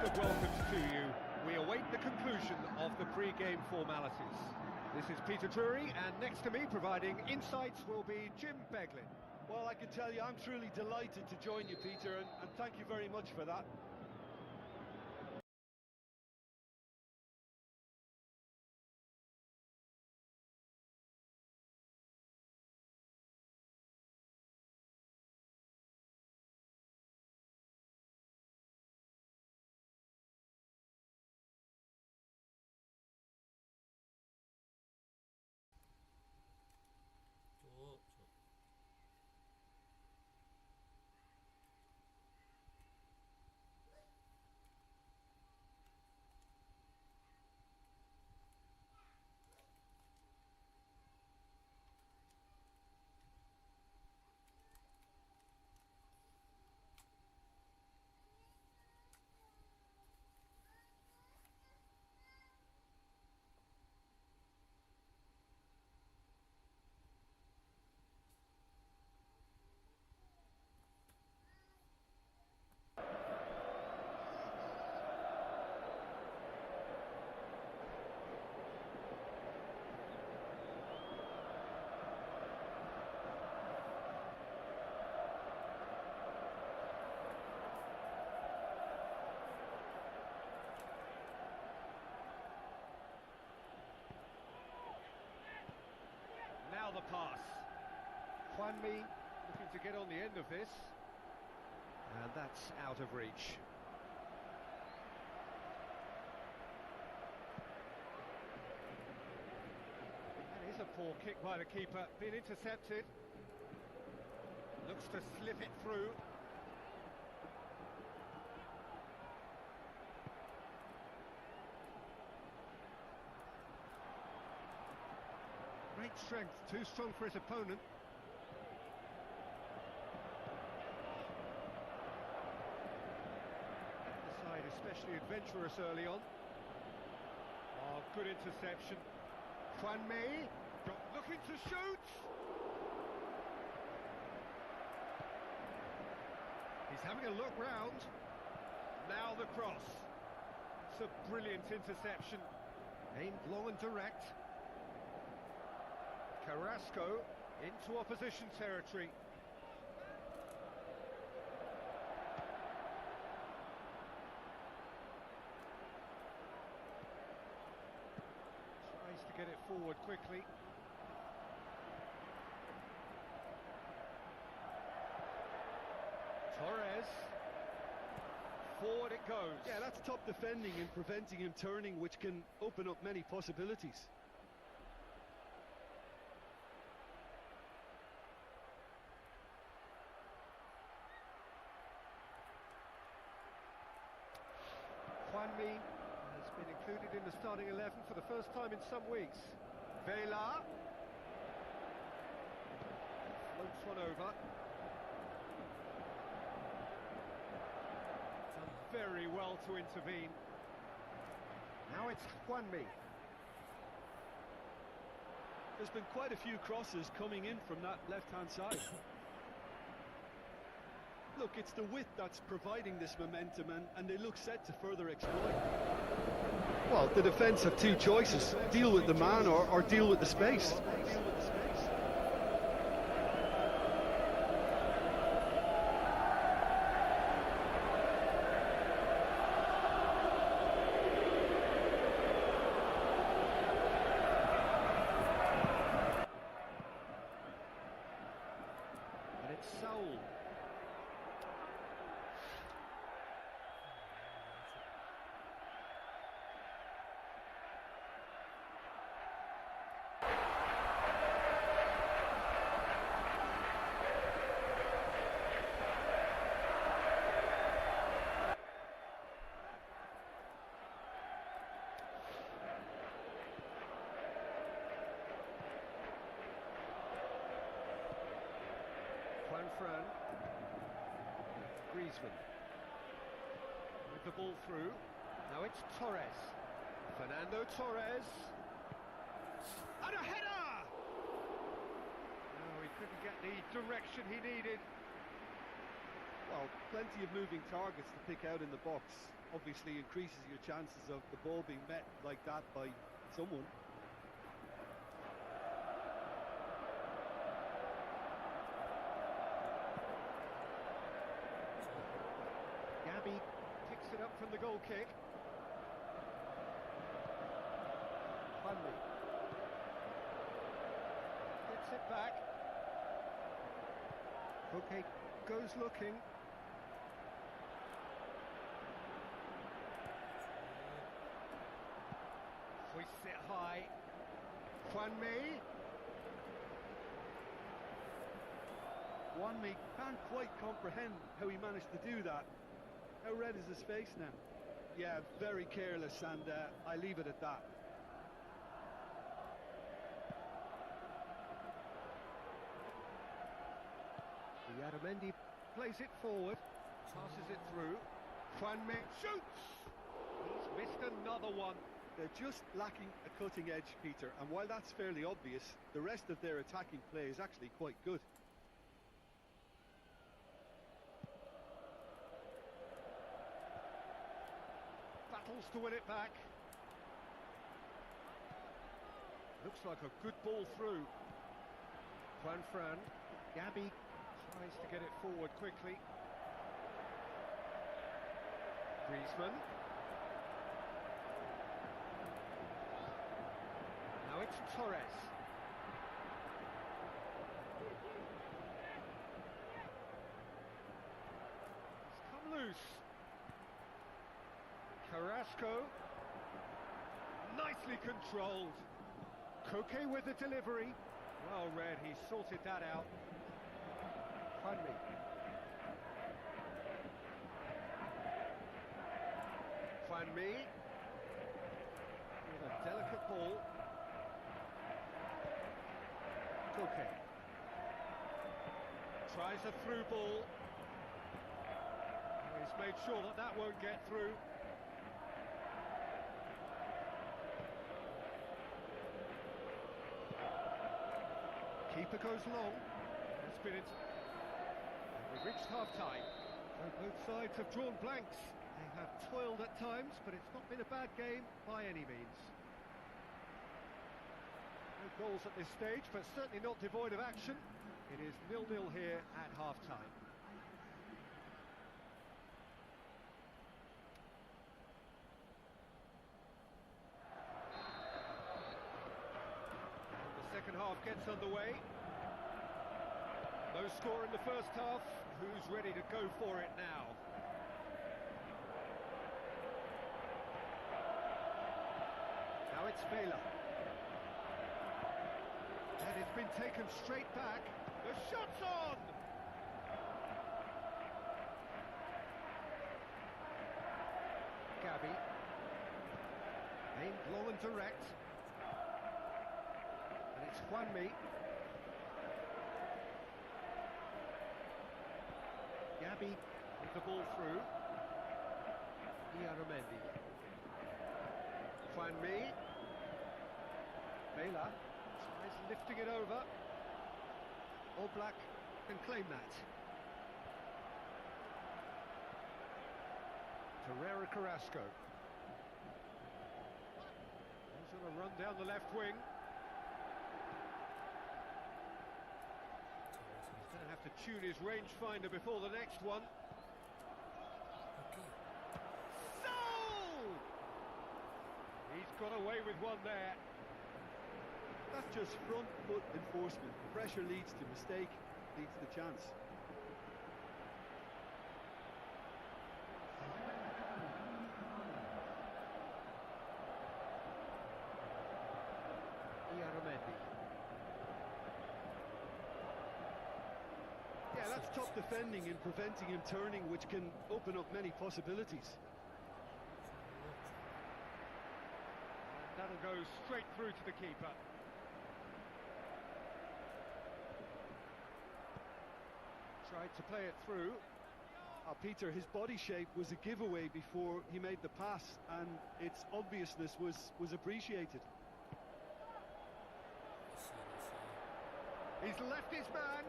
Of welcomes to you. We await the conclusion of the pre-game formalities. This is Peter Drury, and next to me providing insights will be Jim Beglin. Well, I can tell you I'm truly delighted to join you, Peter, and thank you very much for that. Now the pass. Juanmi looking to get on the end of this. And that's out of reach. That is a poor kick by the keeper, been intercepted. Looks to slip it through. Great strength, too strong for his opponent. The adventurous early on. Oh, good interception. Looking to shoot! He's having a look round. Now the cross. It's a brilliant interception. Aimed long and direct. Carrasco into opposition territory. Tries to get it forward quickly. Torres. Forward it goes. Yeah, that's top defending and preventing him turning, which can open up many possibilities. Juanmi has been included in the starting 11 for the first time in some weeks. Vela floats one over. Done very well to intervene. Now it's Juanmi. There's been quite a few crosses coming in from that left-hand side. Look, it's the width that's providing this momentum, and they look set to further exploit. Well, the defence have two choices: deal with the man or deal with the space. And it's Saul. Fran. Griezmann with the ball through. Now it's Torres. Fernando Torres. And a header! No, he couldn't get the direction he needed. Well, plenty of moving targets to pick out in the box. Obviously increases your chances of the ball being met like that by someone. Picks it up from the goal kick. Bundy gets it back. Okay, goes looking. Hoists it high. Juanmi can't quite comprehend how he managed to do that. How red is his face now? Yeah, very careless, and I leave it at that. Yadamendi plays it forward, passes it through. Juanmi shoots! He's missed another one. They're just lacking a cutting edge, Peter, and while that's fairly obvious, the rest of their attacking play is actually quite good. Battles to win it back. Looks like a good ball through. Fran. Gabi tries to get it forward quickly. Griezmann. Now it's Torres. It's come loose. Carrasco. Nicely controlled. Koke with the delivery. Well read, he sorted that out. Juanmi. Juanmi. With a delicate ball. Koke. Tries a through ball. He's made sure that that won't get through. keeper goes long. It's been it. We've reached half-time. So both sides have drawn blanks. They have toiled at times, but it's not been a bad game by any means. No goals at this stage, but certainly not devoid of action. It is 0-0 here at half-time. Second half gets underway. No score in the first half. Who's ready to go for it now? Now it's Vela. And it's been taken straight back. The shot's on! Gabi. Aimed long and direct. It's Juanmi. Gabi with the ball through. Iaramendi. Juanmi. Vela tries lifting it over. Oblak can claim that. Torreira Carrasco. He's on a run down the left wing. Have to tune his rangefinder before the next one. So! He's got away with one there. That's just front foot enforcement. Pressure leads to mistake, leads to chance. Iaramendi. Yeah, that's top defending and preventing him turning, which can open up many possibilities. And that'll go straight through to the keeper. Tried to play it through. Peter, his body shape was a giveaway before he made the pass, and its obviousness was appreciated. He's left his man.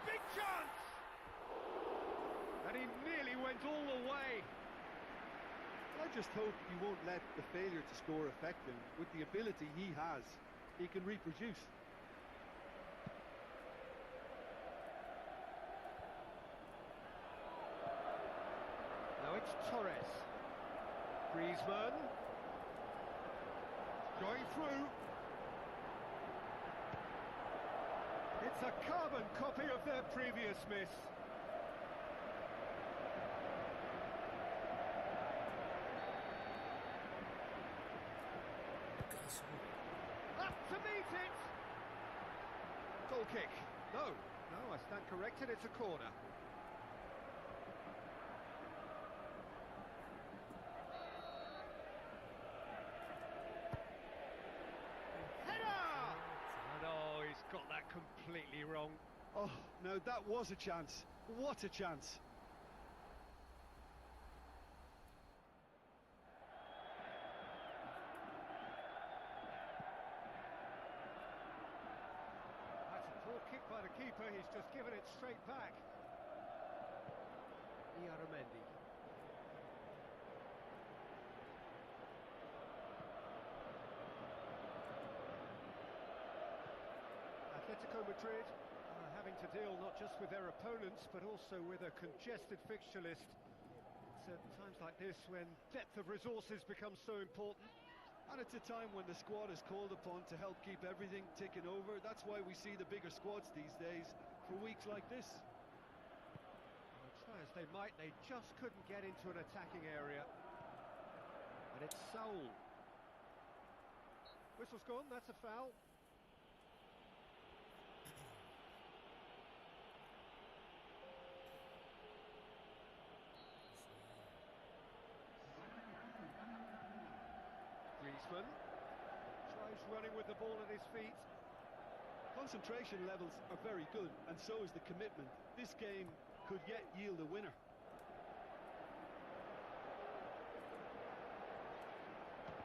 Big chance! And he nearly went all the way. I just hope he won't let the failure to score affect him. With the ability he has, he can reproduce. Now it's Torres. Griezmann. Going through. It's a carbon copy of their previous miss. Up to meet it! Goal kick. No, I stand corrected, it's a corner. Got that completely wrong. Oh, no, that was a chance. What a chance. That's a poor kick by the keeper. He's just given it straight back. Iaramendi. Atletico Madrid are having to deal not just with their opponents but also with a congested fixture list. It's at times like this when depth of resources becomes so important. And it's a time when the squad is called upon to help keep everything ticking over. That's why we see the bigger squads these days for weeks like this. Well, try as they might, they just couldn't get into an attacking area. And it's Saul. Whistle's gone, that's a foul. Griezmann tries running with the ball at his feet. Concentration levels are very good, and so is the commitment. This game could yet yield a winner.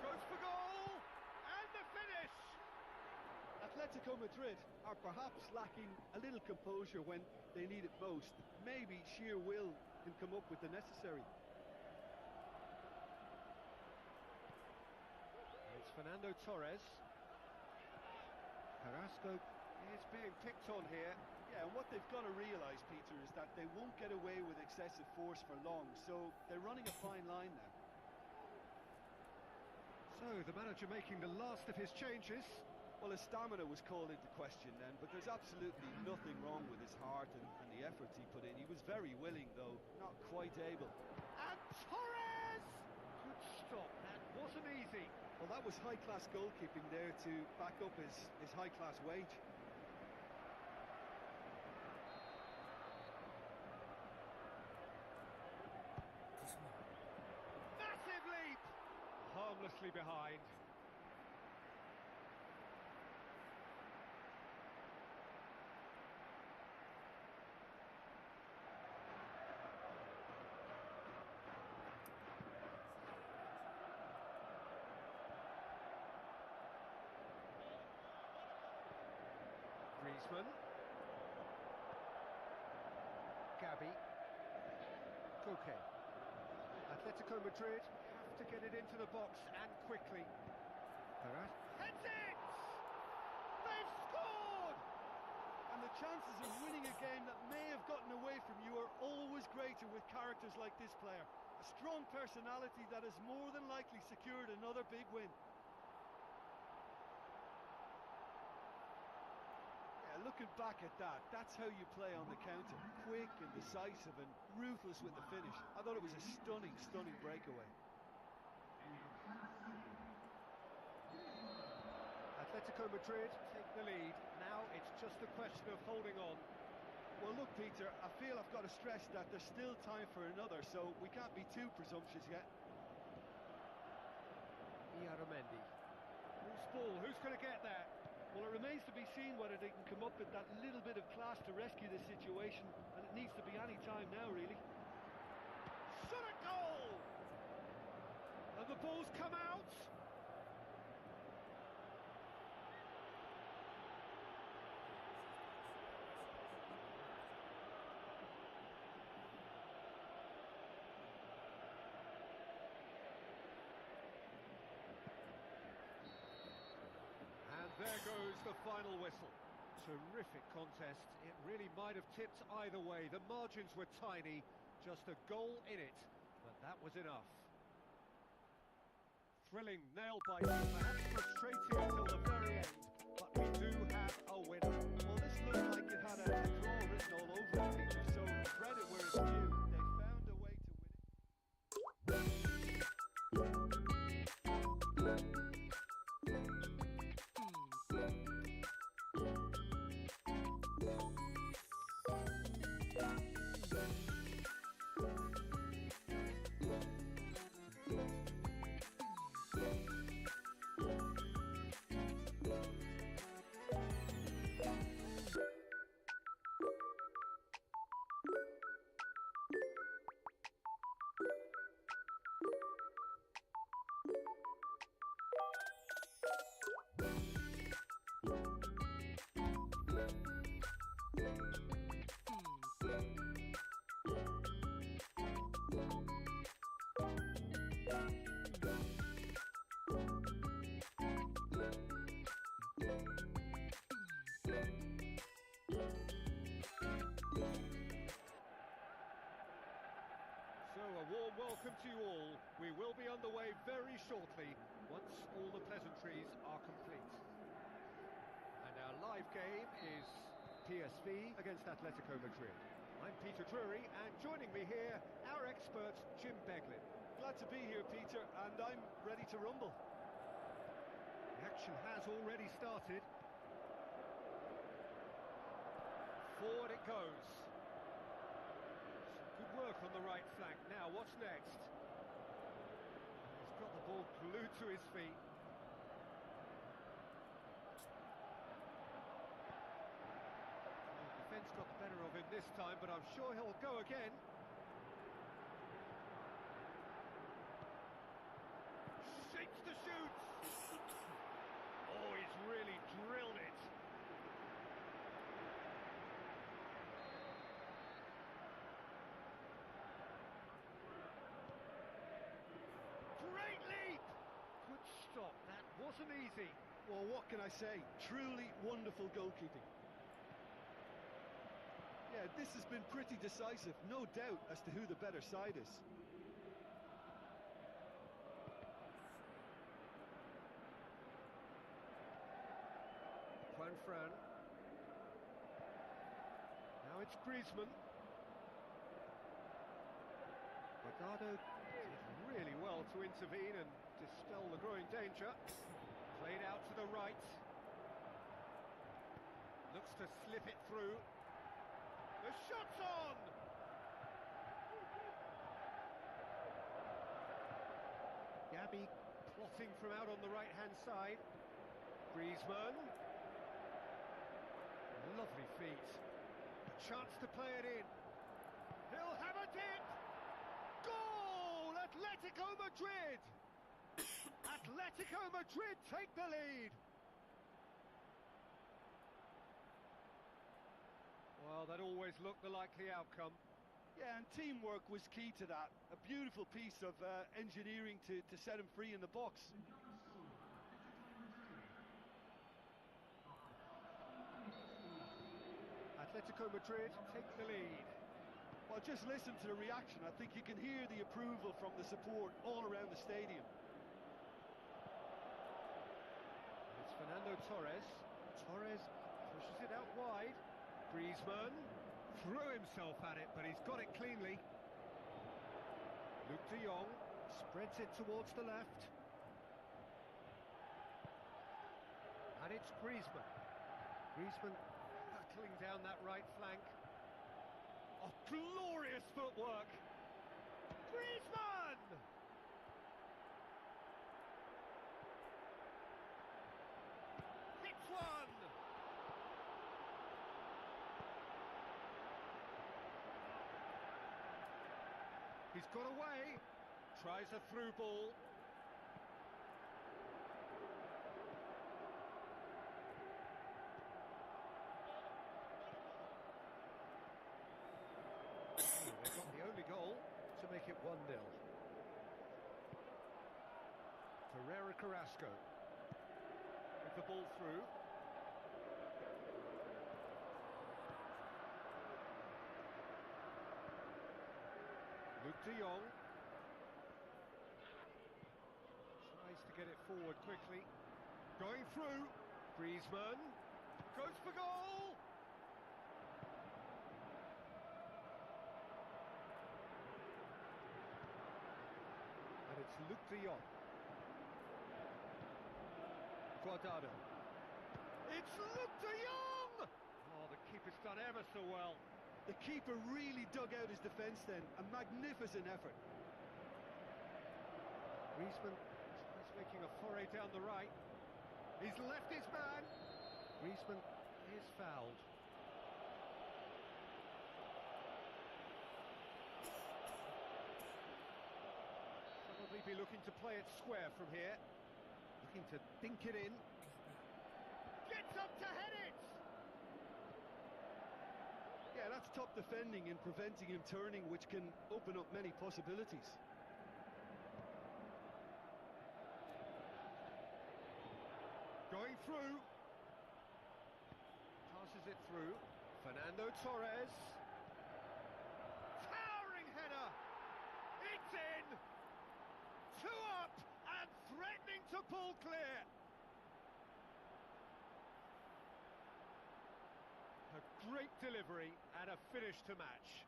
Goes for goal, and the finish! Atletico Madrid are perhaps lacking a little composure when they need it most. Maybe sheer will can come up with the necessary. It's Fernando Torres. Carrasco is being picked on here. Yeah, and what they've got to realise, Peter, is that they won't get away with excessive force for long, so they're running a fine line now. So, the manager making the last of his changes. Well, his stamina was called into question then, but there's absolutely nothing wrong with his heart and the efforts he put in. He was very willing, though, not quite able. And Torres! Good stop, that wasn't easy. Well, that was high-class goalkeeping there to back up his high-class wage. Massive leap! Harmlessly behind. Griezmann. Gabi. Koke. Atletico Madrid have to get it into the box and quickly. Heads it! They've scored! And the chances of winning a game that may have gotten away from you are always greater with characters like this player. A strong personality that has more than likely secured another big win. Looking back at that, that's how you play on the counter. Quick and decisive and ruthless with the finish. I thought it was a stunning, stunning breakaway. Atletico Madrid take the lead. Now it's just a question of holding on. Well, look, Peter, I feel I've got to stress that there's still time for another, so we can't be too presumptuous yet. Iaramendi. Who's ball? Who's going to get that? Well, it remains to be seen whether they can come up with that little bit of class to rescue this situation, and it needs to be any time now, really. Shot a goal! And the ball's come out. There goes the final whistle. Terrific contest. It really might have tipped either way. The margins were tiny, just a goal in it, but that was enough. Thrilling, nail-biting, perhaps frustrating until the very end, but we do have a winner. Well, this looked like it had a draw written all over it, Peter, so credit where it's due. They found a way to win it. Welcome to you all. We will be on the way very shortly once all the pleasantries are complete. And our live game is PSV against Atletico Madrid. I'm Peter Drury, and joining me here, our expert Jim Beglin. Glad to be here, Peter, and I'm ready to rumble. The action has already started. Forward it goes. Good work on the right flank. Now, what's next? He's got the ball glued to his feet. The defence got the better of him this time, but I'm sure he'll go again. Shapes to shoot! Oh, he's really drilled it. wasn't easy. Well, what can I say? Truly wonderful goalkeeping. Yeah, this has been pretty decisive, no doubt as to who the better side is. Fran. Now it's Griezmann. Bernardo did really well to intervene and dispel the growing danger. Played out to the right. Looks to slip it through. The shot's on! Gabby plotting from out on the right-hand side. Griezmann. Lovely feet. A chance to play it in. He'll have it in! Goal! Atletico Madrid! Atletico Madrid take the lead! Well, that always looked the likely outcome. Yeah, and teamwork was key to that. A beautiful piece of engineering to set him free in the box. Atletico Madrid take the lead. Well, just listen to the reaction. I think you can hear the approval from the support all around the stadium. It's Fernando Torres. Torres pushes it out wide. Griezmann threw himself at it, but he's got it cleanly. Luke de Jong spreads it towards the left. And it's Griezmann. Griezmann battling down that right flank. Oh, glorious footwork! Griezmann! Hits one! He's got away, tries a through ball. They got the only goal to make it 1-0. Ferreira Carrasco with the ball through. Luke de Jong tries to get it forward quickly. Going through. Griezmann goes for goal. And it's Luke de Jong. Guardado. It's Luke de Jong! Oh, the keeper's done ever so well. The keeper really dug out his defence then. A magnificent effort. Griezmann is making a foray down the right. He's left his man. Griezmann is fouled. Probably be looking to play it square from here. Looking to dink it in. Gets up to head it! Yeah, that's top defending and preventing him turning, which can open up many possibilities. Going through. Passes it through. Fernando Torres. Towering header. It's in. 2 up and threatening to pull clear. A great delivery and a finish to match.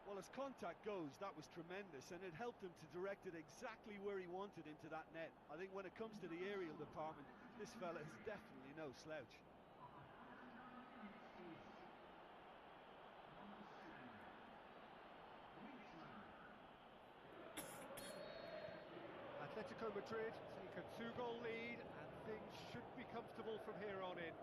Well, as contact goes, that was tremendous, and it helped him to direct it exactly where he wanted into that net. I think when it comes to the aerial department, this fella is definitely no slouch. Atletico Madrid take a 2-goal lead, and things should be comfortable from here on in.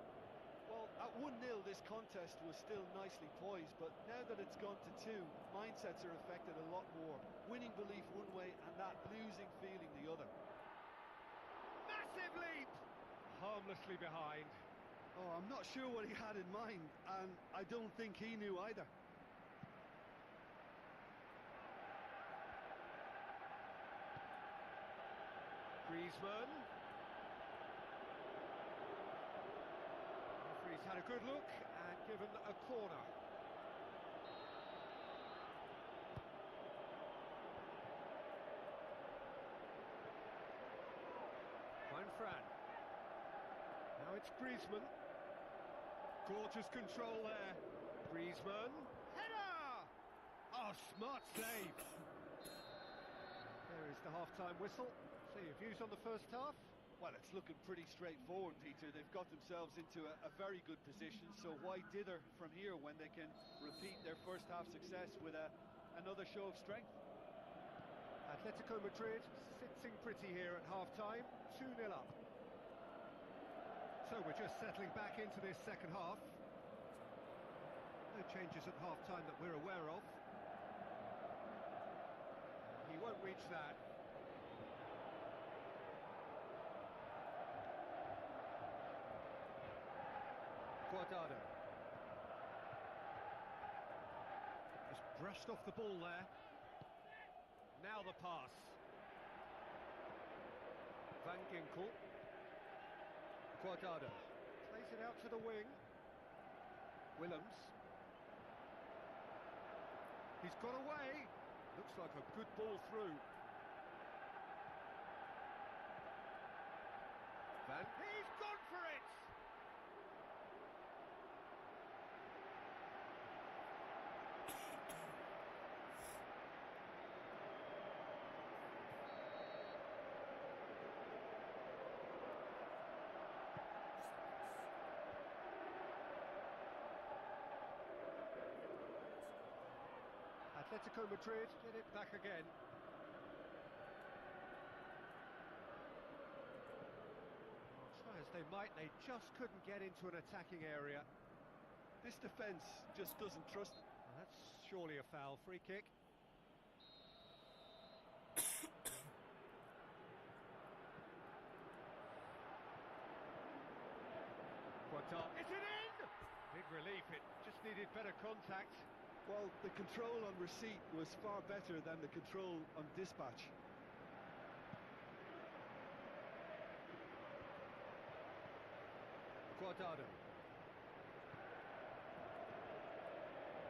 Well, at 1-0 this contest was still nicely poised, but now that it's gone to 2, mindsets are affected a lot more. Winning belief one way and that losing feeling the other. Massive leap! Harmlessly behind. Oh, I'm not sure what he had in mind, and I don't think he knew either. Griezmann. Had a good look and given a corner. Fran. Now it's Griezmann. Gorgeous control there. Griezmann. Header! Oh, smart save. There is the half-time whistle. So your views on the first half? Well, it's looking pretty straightforward, Peter. They've got themselves into a very good position, so why dither from here when they can repeat their first half success with another show of strength? Atletico Madrid sitting pretty here at half-time, 2-0 up. So we're just settling back into this second half. No changes at half-time that we're aware of. He won't reach that. Guardado. Just brushed off the ball there. Now the pass. Van Ginkel. Guardado. Plays it out to the wing. Willems. He's got away. Looks like a good ball through. He's gone for it! Atletico Madrid get it back again. Try as they might, they just couldn't get into an attacking area. This defence just doesn't trust. Well, that's surely a foul. Free kick. Is it in? Big relief, it just needed better contact. Well, the control on receipt was far better than the control on dispatch. Guardado.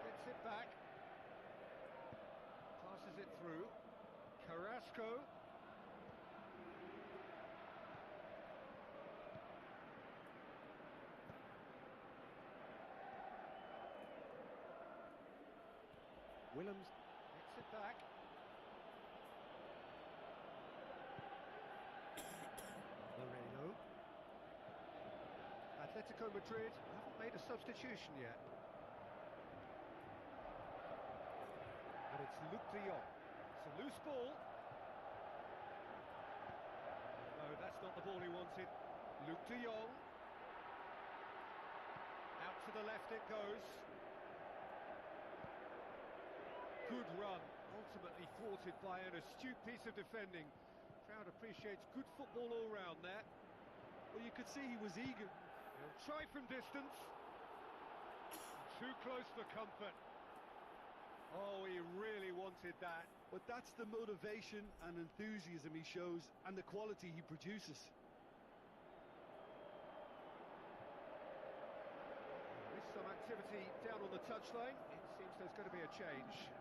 Gets it back. Passes it through. Carrasco. Willems gets it back. Moreno. Atletico Madrid haven't made a substitution yet. But it's Luc de Jong. It's a loose ball. No, that's not the ball he wanted. Luc de Jong. Out to the left it goes. Good run, ultimately thwarted by an astute piece of defending. Crowd appreciates good football all round there. Well, you could see he was eager. He'll try from distance. Too close for comfort. Oh, he really wanted that. But that's the motivation and enthusiasm he shows and the quality he produces. There is some activity down on the touchline. It seems there's going to be a change.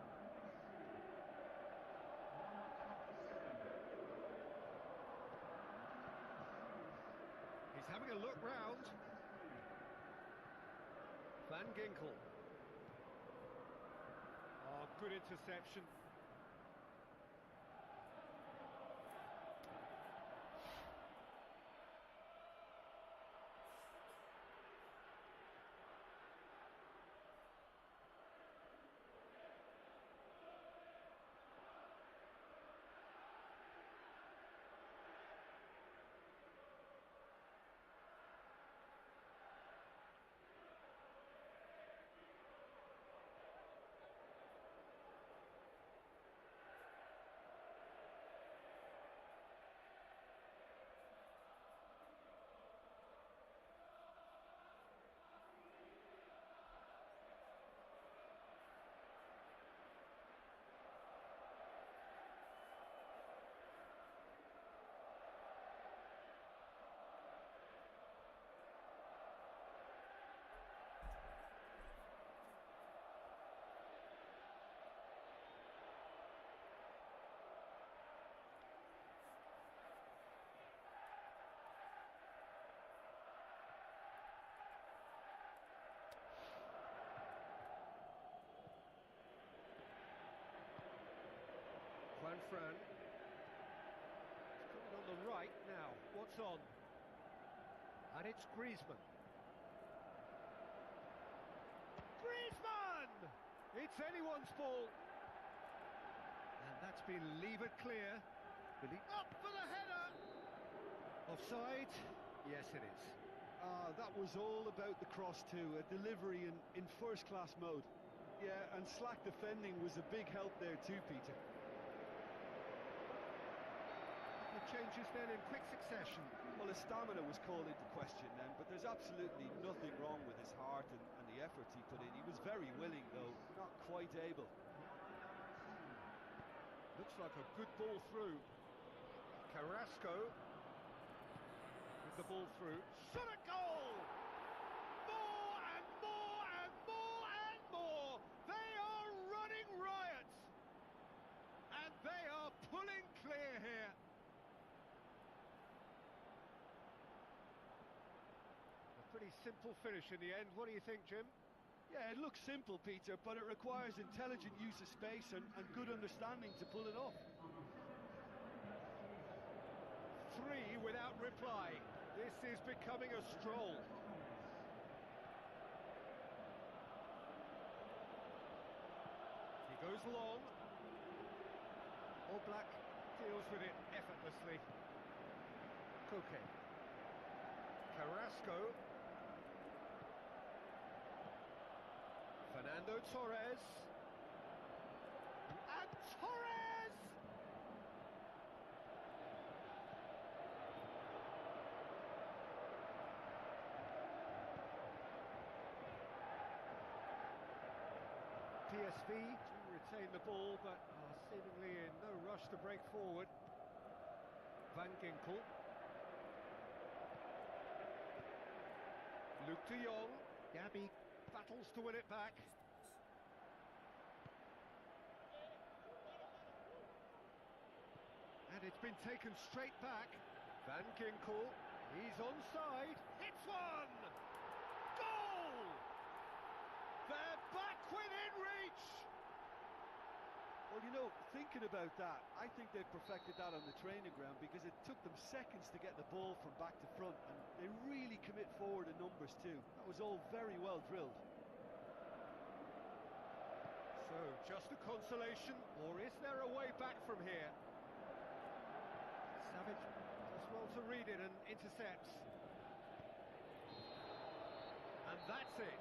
He's having a look round. Van Ginkel. Oh, good interception. Fran. It's coming on the right now. What's on? And it's Griezmann. Griezmann! It's anyone's ball. And that's been levered clear. Up for the header! Offside? Yes, it is. That was all about the cross too, a delivery in first-class mode. Yeah, and slack defending was a big help there too, Peter. The changes then in quick succession. Well, his stamina was called into question then, but there's absolutely nothing wrong with his heart and the efforts he put in. He was very willing, though, not quite able. Looks like a good ball through. Carrasco with the ball through. Shot a goal! More and more and more and more! They are running riot! And they are pulling clear here. A pretty simple finish in the end. What do you think, Jim? Yeah, it looks simple, Peter, but it requires intelligent use of space and good understanding to pull it off. 3 without reply. This is becoming a stroll. He goes long. All Black deals with it effortlessly. Koke. Carrasco. Fernando Torres. And Torres! PSV do retain the ball, but are seemingly in no rush to break forward. Van Ginkel. Luke de Jong. Gabby battles to win it back. And it's been taken straight back. Van Ginkel. He's onside. Hits one! Goal! They're back within reach! Well, you know, thinking about that, I think they've perfected that on the training ground because it took them seconds to get the ball from back to front, and they really commit forward in numbers too. That was all very well drilled. So, just a consolation, or is there a way back from here? Savage does well to read it and intercepts. And that's it.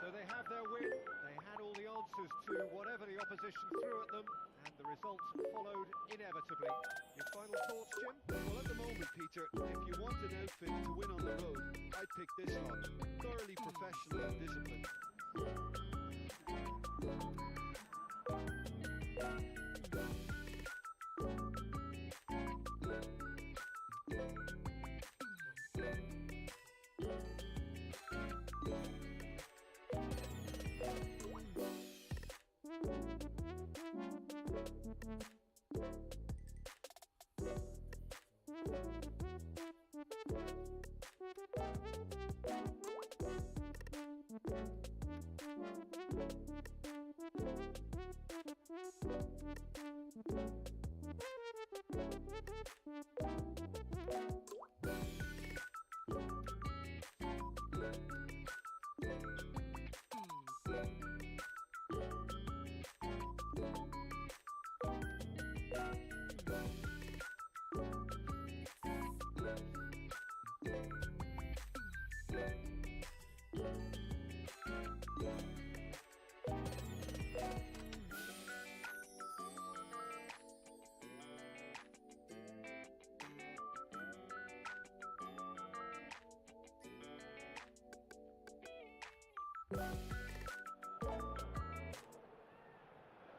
So they have their win, they had all the answers to whatever the opposition threw at them, and the results followed inevitably. Your final thoughts, Jim? Well, at the moment, Peter, if you want an outfit to win on the road, I'd pick this lot. Thoroughly professional and disciplined.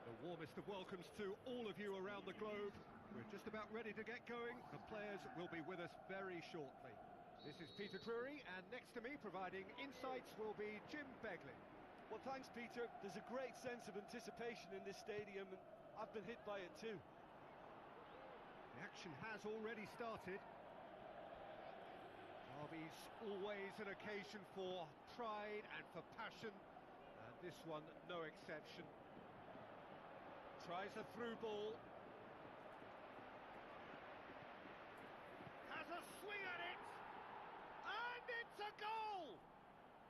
The warmest of welcomes to all of you around the globe. We're just about ready to get going. The players will be with us very shortly. This is Peter Drury, and next to me providing insights will be Jim Begley. Well, thanks, Peter. There's a great sense of anticipation in this stadium, and I've been hit by it too. The action has already started. Derby's always an occasion for pride and for passion, and this one no exception. Tries a through ball.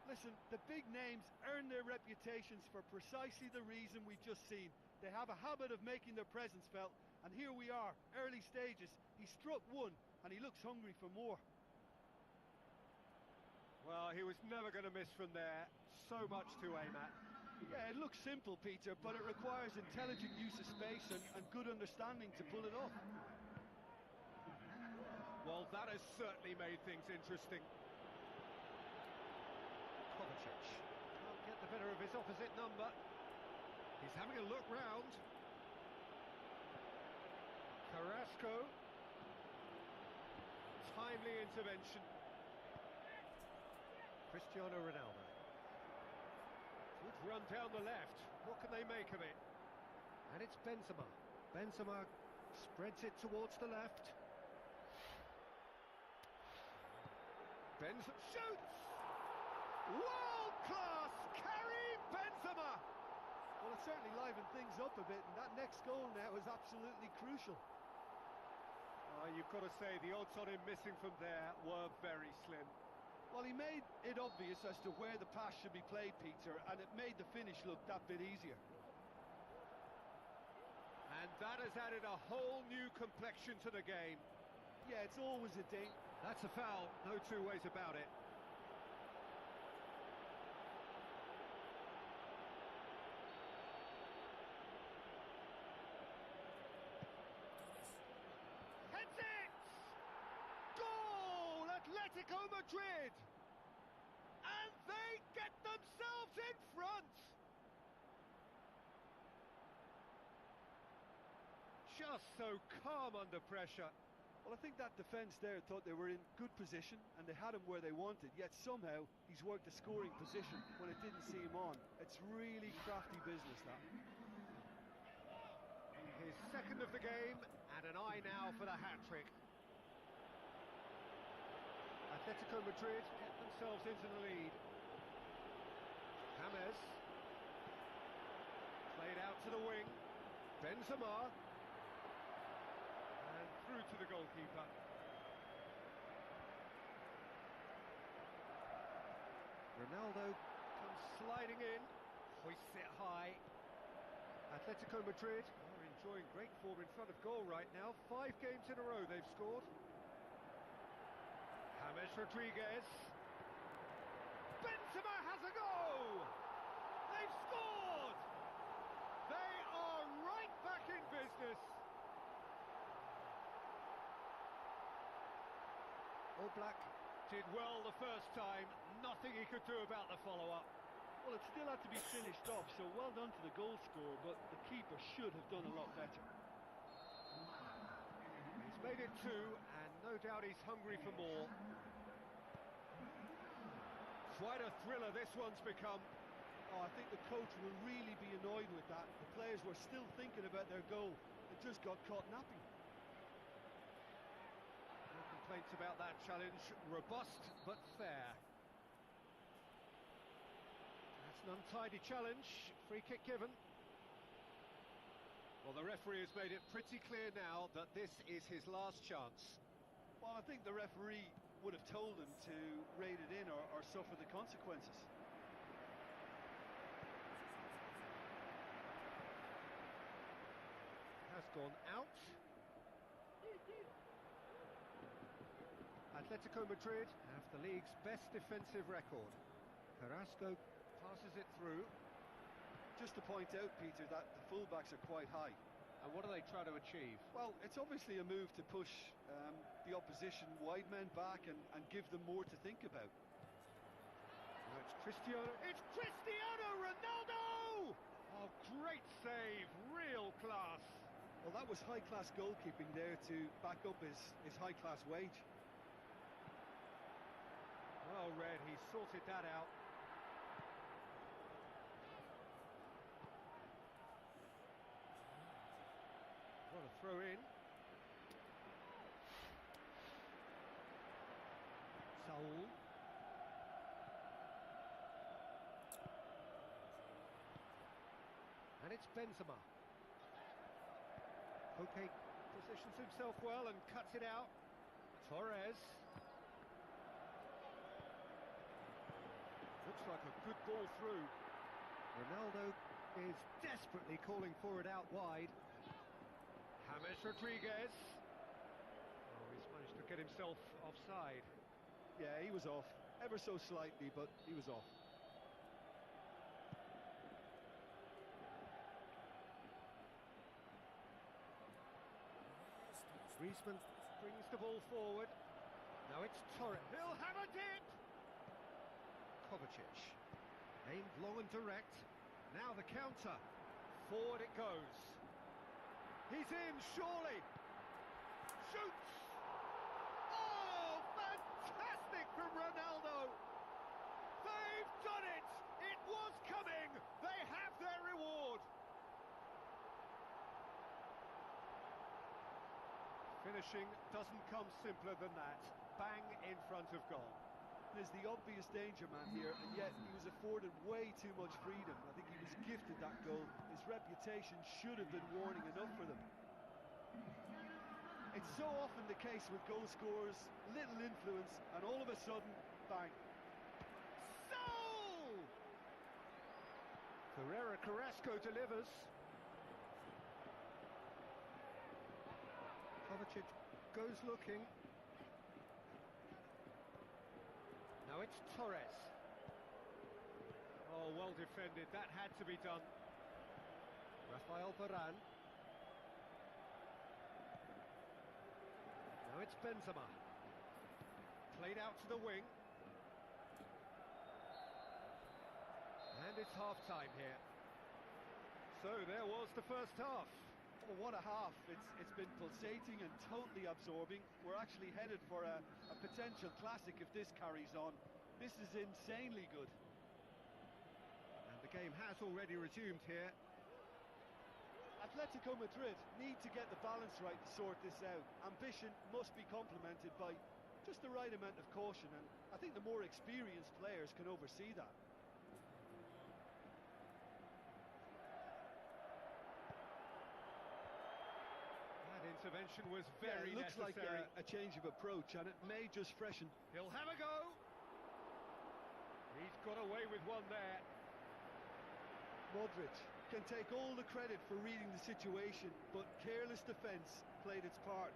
Listen, the big names earn their reputations for precisely the reason we've just seen. They have a habit of making their presence felt, and here we are, early stages. He struck one, and he looks hungry for more. Well, he was never going to miss from there. So much to aim at. Yeah, it looks simple, Peter, but it requires intelligent use of space and good understanding to pull it off. Well, that has certainly made things interesting. Kovacic can't get the better of his opposite number. He's having a look round. Carrasco. Timely intervention. Cristiano Ronaldo. Good run down the left. What can they make of it? And it's Benzema. Benzema spreads it towards the left. Benzema shoots! World-class Karim Benzema! Well, it certainly livened things up a bit, and that next goal now is absolutely crucial. You've got to say, the odds on him missing from there were very slim. Well, he made it obvious as to where the pass should be played, Peter, and it made the finish look that bit easier. And that has added a whole new complexion to the game. Yeah, it's always a danger. That's a foul, no two ways about it. Heads it! Goal! Atletico Madrid! And they get themselves in front! Just so calm under pressure. Well, I think that defence there thought they were in good position and they had him where they wanted, yet somehow he's worked a scoring position when it didn't see him on. It's really crafty business, that. His second of the game, and an eye now for the hat-trick. Atletico Madrid get themselves into the lead. James. Played out to the wing. Benzema. And through to the goalkeeper. Ronaldo comes sliding in. Hoists it high. Atletico Madrid are enjoying great form in front of goal right now. 5 games in a row they've scored. James Rodriguez. Benzema has a go! They've scored! They are right back in business. All Black did well the first time. Nothing he could do about the follow-up. Well, it still had to be finished off, so well done to the goal scorer, but the keeper should have done a lot better. He's made it 2, and no doubt he's hungry for more. Quite a thriller this one's become. Oh, I think the coach will really be annoyed with that. The players were still thinking about their goal. It just got caught napping. No complaints about that challenge. Robust, but fair. That's an untidy challenge. Free kick given. Well, the referee has made it pretty clear now that this is his last chance. Well, I think the referee would have told him to rate it in or suffer the consequences. Has gone out. Atletico Madrid have the league's best defensive record. Carrasco passes it through. Just to point out, Peter, that the fullbacks are quite high. And what do they try to achieve? Well, it's obviously a move to push the opposition wide men back and give them more to think about. Now it's Cristiano. It's Cristiano Ronaldo! Oh, great save, real class. Well, that was high-class goalkeeping there to back up his high-class wage. Well read, he sorted that out. What a throw in. Saul. And it's Benzema. Koke positions himself well and cuts it out. Torres. Looks like a good ball through. Ronaldo is desperately calling for it out wide. James Rodriguez. Oh, he's managed to get himself offside. Yeah, he was off. Ever so slightly, but he was off. Griezmann brings the ball forward. Now it's Torres. He'll hammer it! Kovacic. Aimed long and direct. Now the counter. Forward it goes. He's in, surely. Shoots! Oh, fantastic from Ronaldo! They've done it! It was coming! They have their reward! Finishing doesn't come simpler than that. Bang in front of goal. There's the obvious danger man here, and yet he was afforded way too much freedom. I think he was gifted that goal. His reputation should have been warning enough for them. It's so often the case with goal scorers, little influence, and all of a sudden, bang. So! Herrera Carrasco delivers. Kovacic goes looking. Now it's Torres. Oh, well defended. That had to be done. Rafael Varane. Now it's Benzema. Played out to the wing. And it's half-time here. So there was the first half. Oh, what a half. It's been pulsating and totally absorbing. We're actually headed for a potential classic if this carries on. This is insanely good. And the game has already resumed here. Atletico Madrid need to get the balance right to sort this out. Ambition must be complemented by just the right amount of caution, and I think the more experienced players can oversee that. Intervention was very it looks necessary. like a change of approach, and it may just freshen. He'll have a go. He's got away with one there. Modric can take all the credit for reading the situation, but careless defence played its part.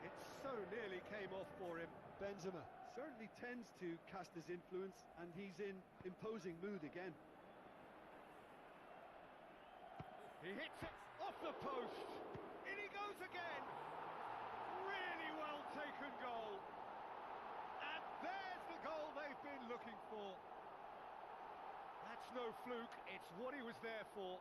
It so nearly came off for him. Benzema certainly tends to cast his influence, and he's in imposing mood again. He hits it off the post. In he goes again. Really well taken goal. And there's the goal they've been looking for. That's no fluke, it's what he was there for.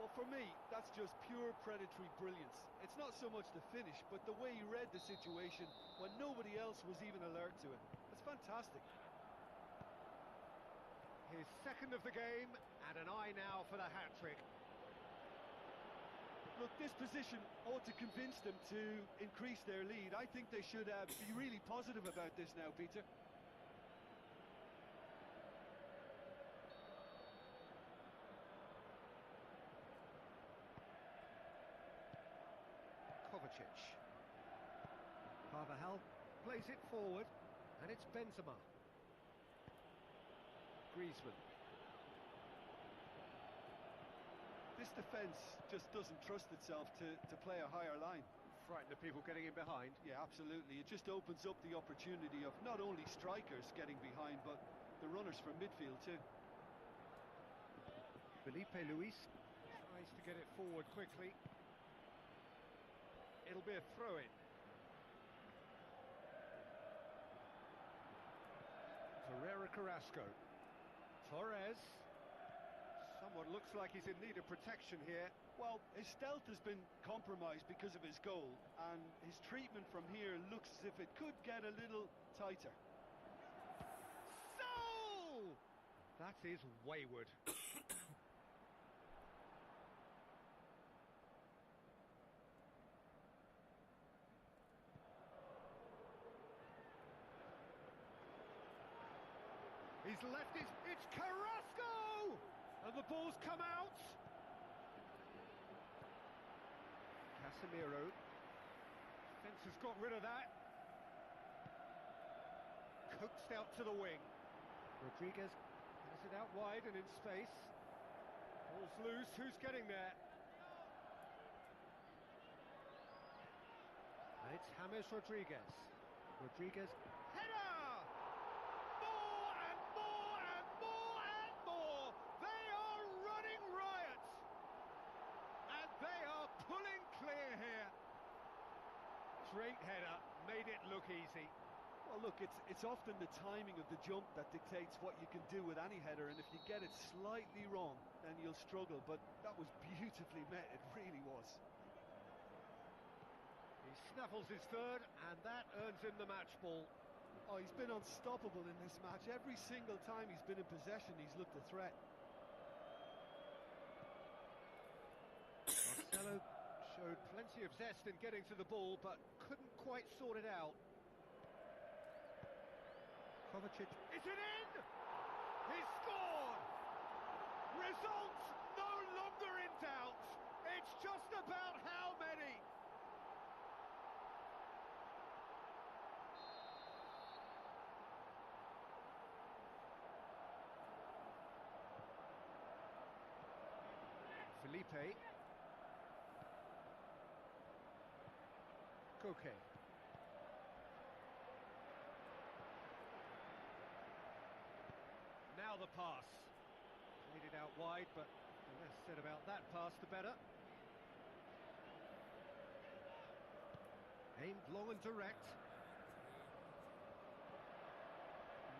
Well, for me, that's just pure predatory brilliance. It's not so much the finish, but the way he read the situation when nobody else was even alert to it. That's fantastic. His second of the game, and an eye now for the hat-trick. Look, this position ought to convince them to increase their lead. I think they should be really positive about this now, Peter. Kovacic. Carvajal plays it forward, and it's Benzema. Griezmann. This defence just doesn't trust itself to play a higher line. Frightened of people getting in behind. Yeah, absolutely. It just opens up the opportunity of not only strikers getting behind, but the runners from midfield too. Felipe Luis tries to get it forward quickly. It'll be a throw-in. Herrera Carrasco. Torres. Someone looks like he's in need of protection here. Well, his stealth has been compromised because of his goal, and his treatment from here looks as if it could get a little tighter. So! That is wayward. He's left it. It's Carrasco! And the ball's come out. Casemiro. Defence has got rid of that. Coaxed out to the wing. Rodriguez has it out wide and in space. Ball's loose, who's getting there? And it's James Rodriguez. Rodriguez. Header! More and more and more and more! They are running riot! And they are pulling clear here. Great header, made it look easy. Well, look, it's often the timing of the jump that dictates what you can do with any header, and if you get it slightly wrong, then you'll struggle, but that was beautifully met, it really was. He snaffles his third, and that earns him the match ball. Oh, he's been unstoppable in this match. Every single time he's been in possession, he's looked a threat. Marcelo showed plenty of zest in getting to the ball, but couldn't quite sort it out. Kovacic. Is it in? He scored! Results no longer in doubt. It's just about how many. Felipe. Koke. Now the pass. Played it out wide, but the less said about that pass, the better. Aimed long and direct.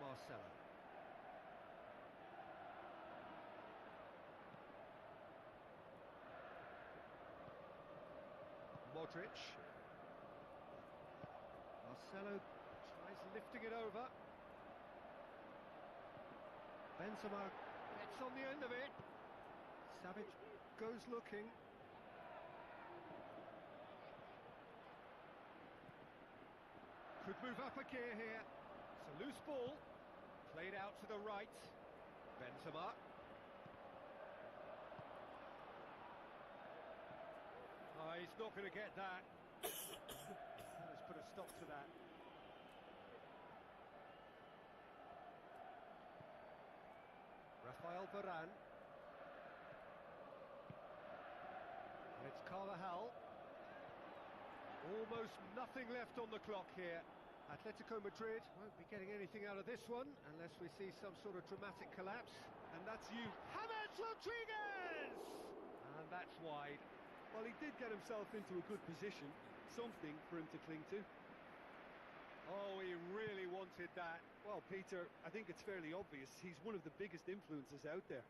Marcelo. Modric. Marcelo tries lifting it over. Benzema gets on the end of it. Savage goes looking. Could move up a gear here. It's a loose ball. Played out to the right. Benzema. Oh, he's not going to get that. Let's put a stop to that. Rafael Varane. And it's Carvajal. Almost nothing left on the clock here. Atletico Madrid won't be getting anything out of this one unless we see some sort of dramatic collapse. And that's you. James Rodriguez! And that's wide. Well, he did get himself into a good position. Something for him to cling to. Oh, he really wanted that. Well, Peter, I think it's fairly obvious. He's one of the biggest influences out there.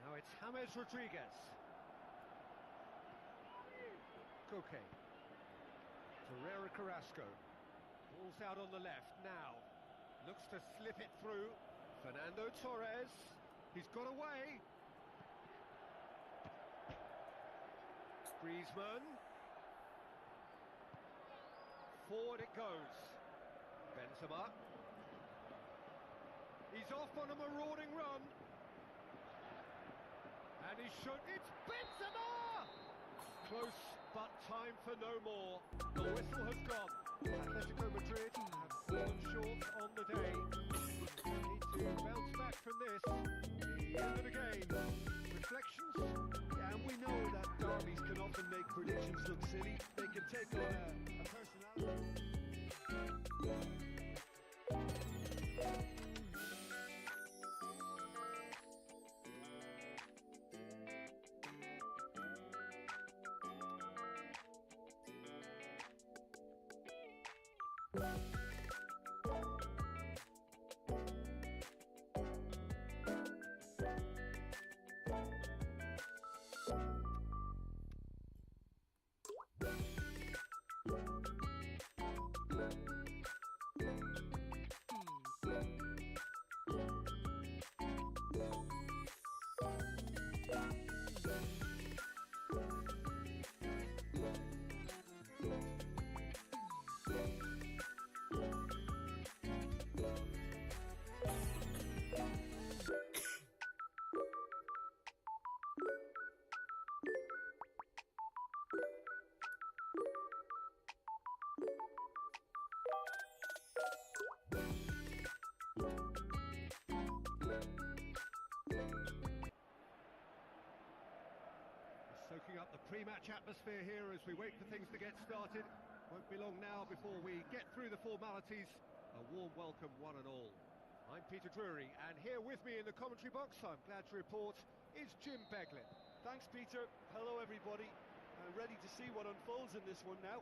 Now it's James Rodriguez. Koke. Torreira Carrasco. Ball's out on the left now. Looks to slip it through. Fernando Torres. He's got away. Griezmann. Forward it goes. Benzema. He's off on a marauding run. And he should. It's Benzema! Close, but time for no more. The whistle has gone. Atletico Madrid have fallen short on the day. Need to bounce back from this. The end of the game. Reflections? Yeah, and we know that derbies can often make predictions look silly. They can take on a personality. pre-match atmosphere here as we wait for things to get started. Won't be long now before we get through the formalities. A warm welcome, one and all. I'm Peter Drury, and here with me in the commentary box, I'm glad to report, is Jim Beglin. Thanks, Peter. Hello, everybody. Ready to see what unfolds in this one now.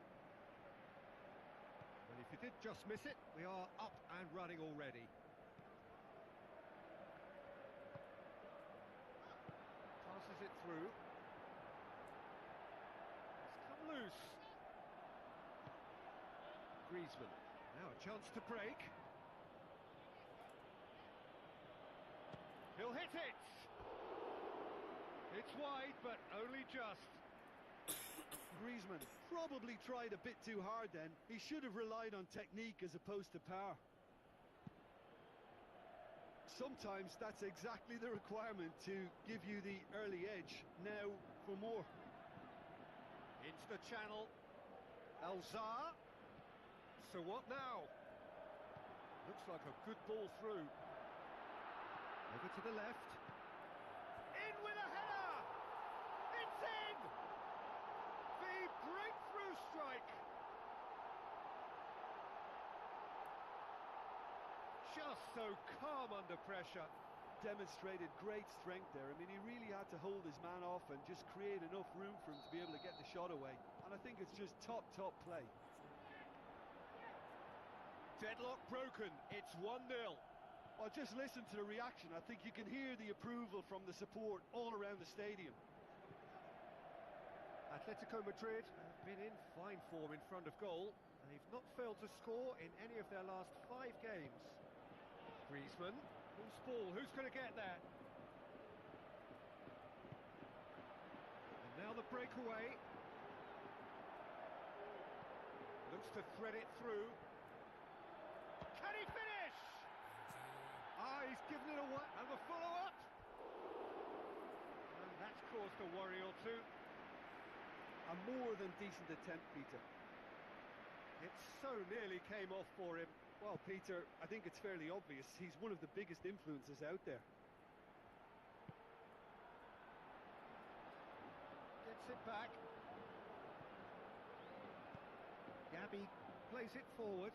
And if you did just miss it, we are up and running already. Passes it through. It's come loose. Griezmann. Now a chance to break. He'll hit it! It's wide, but only just. Griezmann probably tried a bit too hard then. He should have relied on technique as opposed to power. Sometimes that's exactly the requirement to give you the early edge. Now for more. Into the channel. Alzar. So what now? Looks like a good ball through. Over to the left. In with a header! It's in! The breakthrough strike! Just so calm under pressure. Demonstrated great strength there. I mean, he really had to hold his man off and just create enough room for him to be able to get the shot away. And I think it's just top play. Deadlock broken. It's 1-0. Well, just listen to the reaction. I think you can hear the approval from the support all around the stadium. Atletico Madrid have been in fine form in front of goal. They've not failed to score in any of their last 5 games. Griezmann, loose ball, who's going to get that? And now the breakaway. Looks to thread it through. Can he finish? He's given it away, and the follow-up. And that's caused a worry or two. A more than decent attempt, Peter. It so nearly came off for him. Well, Peter, I think it's fairly obvious. He's one of the biggest influences out there. Gets it back. Gabi plays it forward.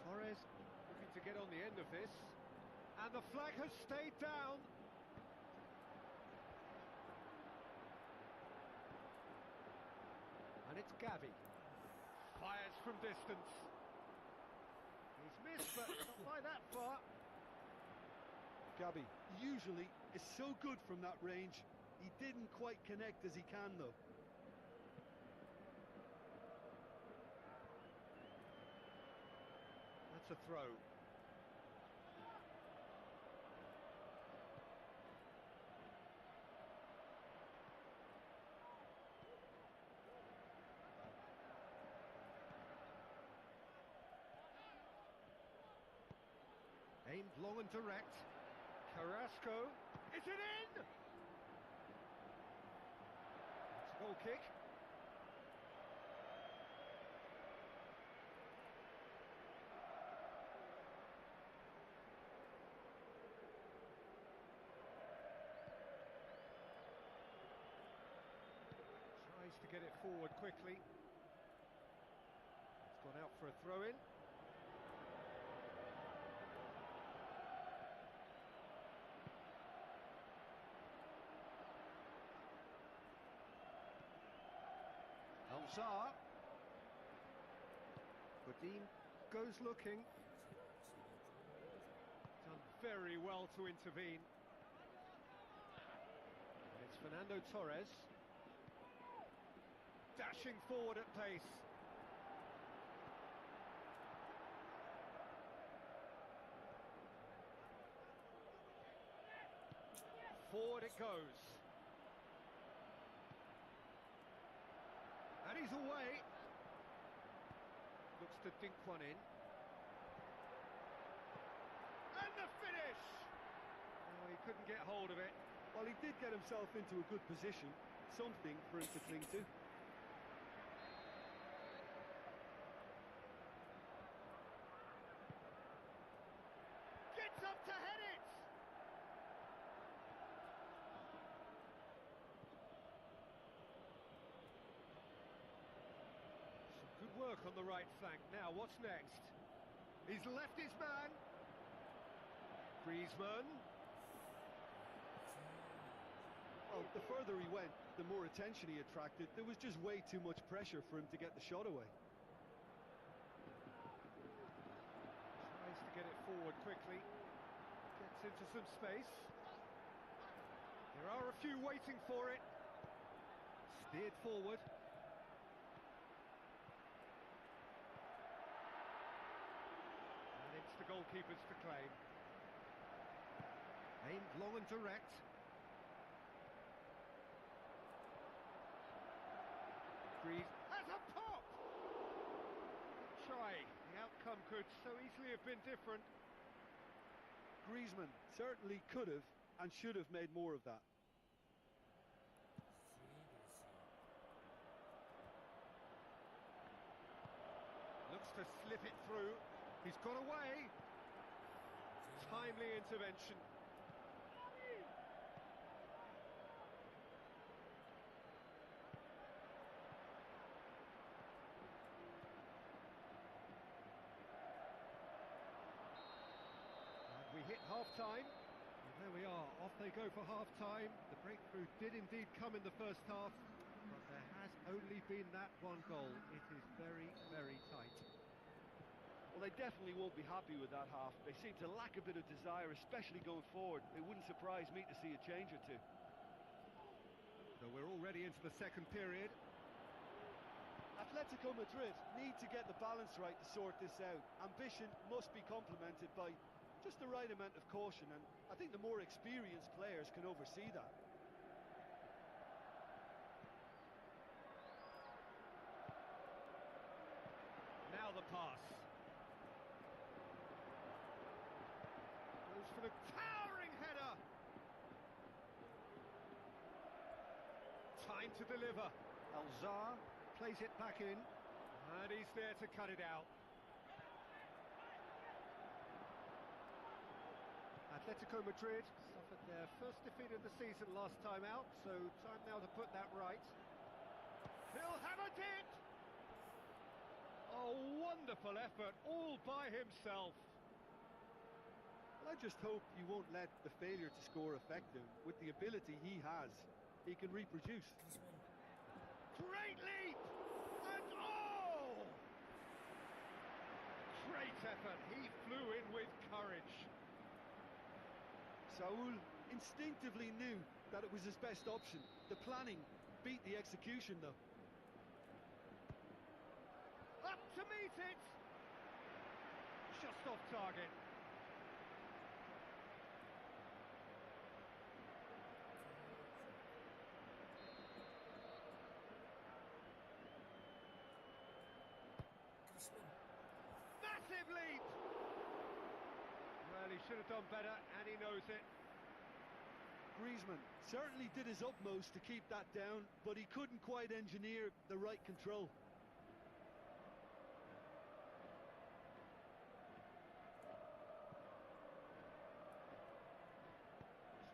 Torres looking to get on the end of this. And the flag has stayed down. And it's Gabi. Fires from distance. He's missed, but not by that far. Gabi usually is so good from that range. He didn't quite connect as he can, though. That's a throw. Aimed long and direct. Carrasco. Is it in? It's a goal kick. Tries to get it forward quickly. It's gone out for a throw-in. Alzar. Godin goes looking. Done very well to intervene. And it's Fernando Torres. Dashing forward at pace. Forward it goes. And he's away. Looks to dink one in. And the finish! Oh, he couldn't get hold of it. Well, he did get himself into a good position. Something for him to cling to. Gets up to head it! work on the right flank. Now, what's next? He's left his man. Griezmann. Well, the further he went, the more attention he attracted. There was just way too much pressure for him to get the shot away. Tries to get it forward quickly. Gets into some space. There are a few waiting for it. Steered forward. And it's the goalkeepers to claim. Aimed long and direct. Breeze has a pop! Good try. The outcome could so easily have been different. Griezmann certainly could have and should have made more of that. Looks to slip it through. He's got away. Timely intervention. And we hit half-time. And there we are. Off they go for half-time. The breakthrough did indeed come in the first half. But there has only been that one goal. It is very, very tight. Well, they definitely won't be happy with that half. They seem to lack a bit of desire, especially going forward. It wouldn't surprise me to see a change or two. So we're already into the second period. Atletico Madrid need to get the balance right to sort this out. Ambition must be complemented by just the right amount of caution, and I think the more experienced players can oversee that. Now the pass. Goes for the towering header. Time to deliver. Alzar plays it back in. And he's there to cut it out. Atletico Madrid suffered their first defeat of the season last time out, so time now to put that right. He'll hammer it! A wonderful effort, all by himself. Well, I just hope you won't let the failure to score affect him. With the ability he has, he can reproduce. Great leap! And oh! Great effort, he flew in with courage. Saul instinctively knew that it was his best option. The planning beat the execution, though. Up to meet it! Just off target. Massive leap! Well, he should have done better, and he knows it. Griezmann certainly did his utmost to keep that down, but he couldn't quite engineer the right control.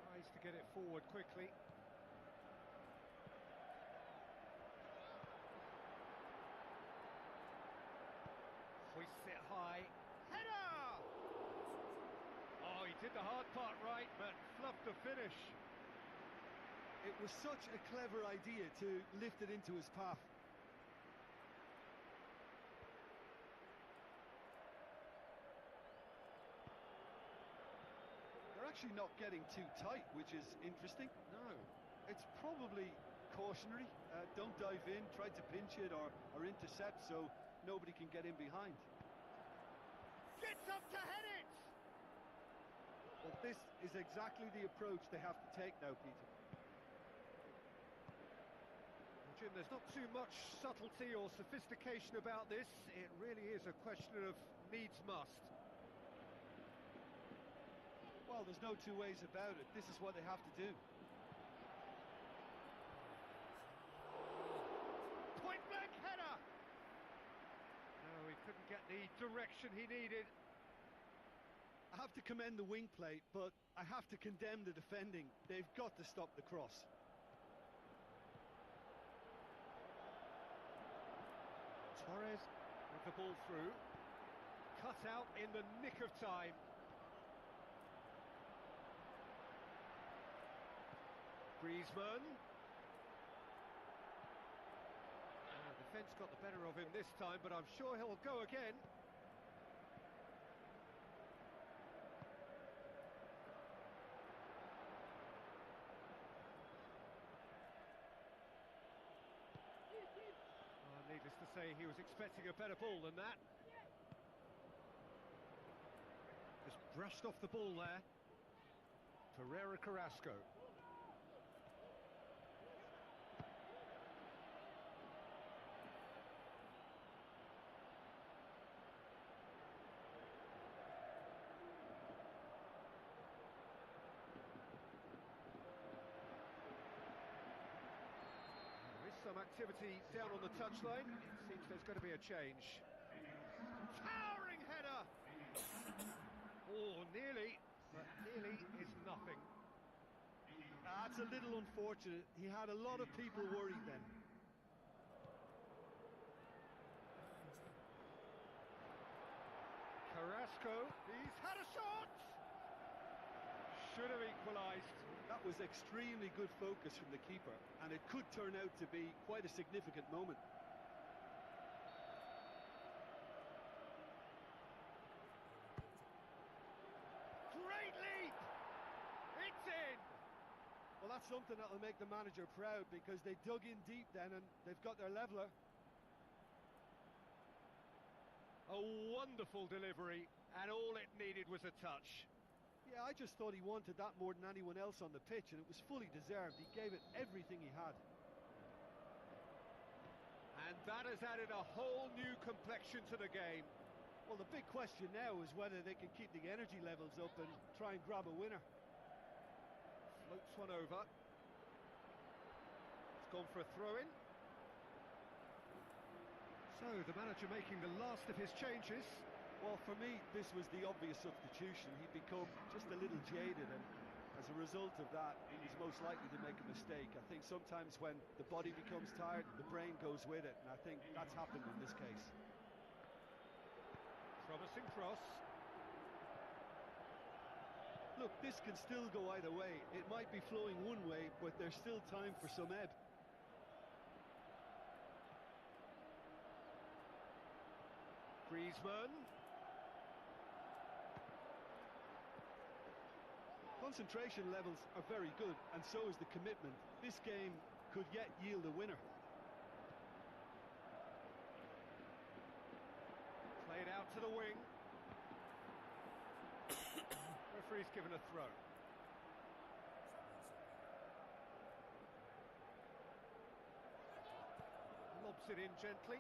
Tries to get it forward quickly. Hoists it high. Header! Oh, he did the hard part right, but fluffed the finish. It was such a clever idea to lift it into his path. They're actually not getting too tight, which is interesting. No. It's probably cautionary. Don't dive in, try to pinch it or intercept so nobody can get in behind. Gets up to head it! Well, this is exactly the approach they have to take now, Peter. Jim, there's not too much subtlety or sophistication about this. It really is a question of needs must. Well, there's no two ways about it. This is what they have to do. Point blank header! No, he couldn't get the direction he needed. I have to commend the wing play, but I have to condemn the defending. They've got to stop the cross. Torres the ball through. Cut out in the nick of time. Griezmann. The defence got the better of him this time, but I'm sure he'll go again. Needless to say, he was expecting a better ball than that. Just brushed off the ball there. Ferreira Carrasco. Some activity down on the touchline. It seems there's going to be a change. Towering header! Oh, nearly, but nearly is nothing. That's a little unfortunate. He had a lot of people worried then. Carrasco, he's had a shot! Should have equalised. That was extremely good focus from the keeper, and it could turn out to be quite a significant moment. Great leap! It's in! Well, that's something that'll make the manager proud, because they dug in deep then and they've got their leveller. A wonderful delivery, and all it needed was a touch. Yeah, I just thought he wanted that more than anyone else on the pitch, and it was fully deserved. He gave it everything he had. And that has added a whole new complexion to the game. Well, the big question now is whether they can keep the energy levels up and try and grab a winner. Floats one over. It's gone for a throw-in. So, the manager making the last of his changes. Well, for me, this was the obvious substitution. He'd become just a little jaded, and as a result of that, he's most likely to make a mistake. I think sometimes when the body becomes tired, the brain goes with it, and I think that's happened in this case. Promising cross. Look, this can still go either way. It might be flowing one way, but there's still time for some ebb. Griezmann. Concentration levels are very good, and so is the commitment. This game could yet yield a winner. Played out to the wing. Referee's given a throw. Lobs it in gently.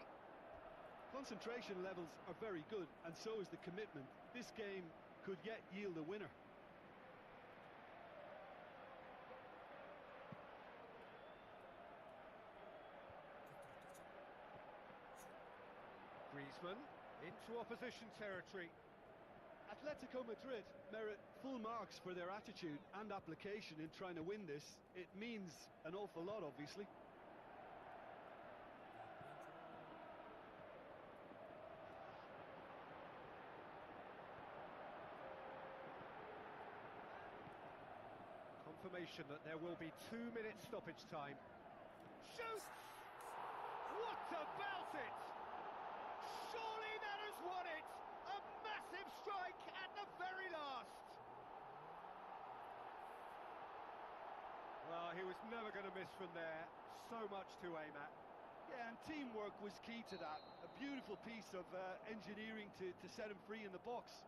Concentration levels are very good, and so is the commitment. This game could yet yield a winner. Griezmann into opposition territory. Atletico Madrid merit full marks for their attitude and application in trying to win this. It means an awful lot, obviously. Confirmation that there will be 2-minute stoppage time. Shoots! What about it? Surely that has won it! A massive strike at the very last! Well, he was never going to miss from there. So much to aim at. Yeah, and teamwork was key to that. A beautiful piece of engineering to set him free in the box.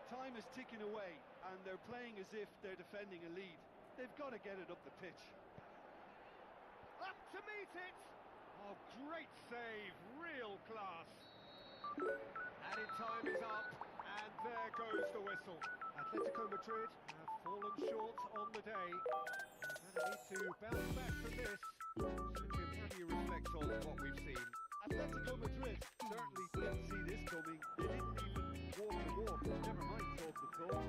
Time is ticking away, and they're playing as if they're defending a lead. They've got to get it up the pitch. Up to meet it! Oh, great save, real class. Added time is up, and there goes the whistle. Atletico Madrid have fallen short on the day. They're going to need to bounce back from this. So, Jim, how do you reflect on what we've seen? Atletico Madrid certainly didn't see this coming. They didn't even walk the walk, never mind talk the talk.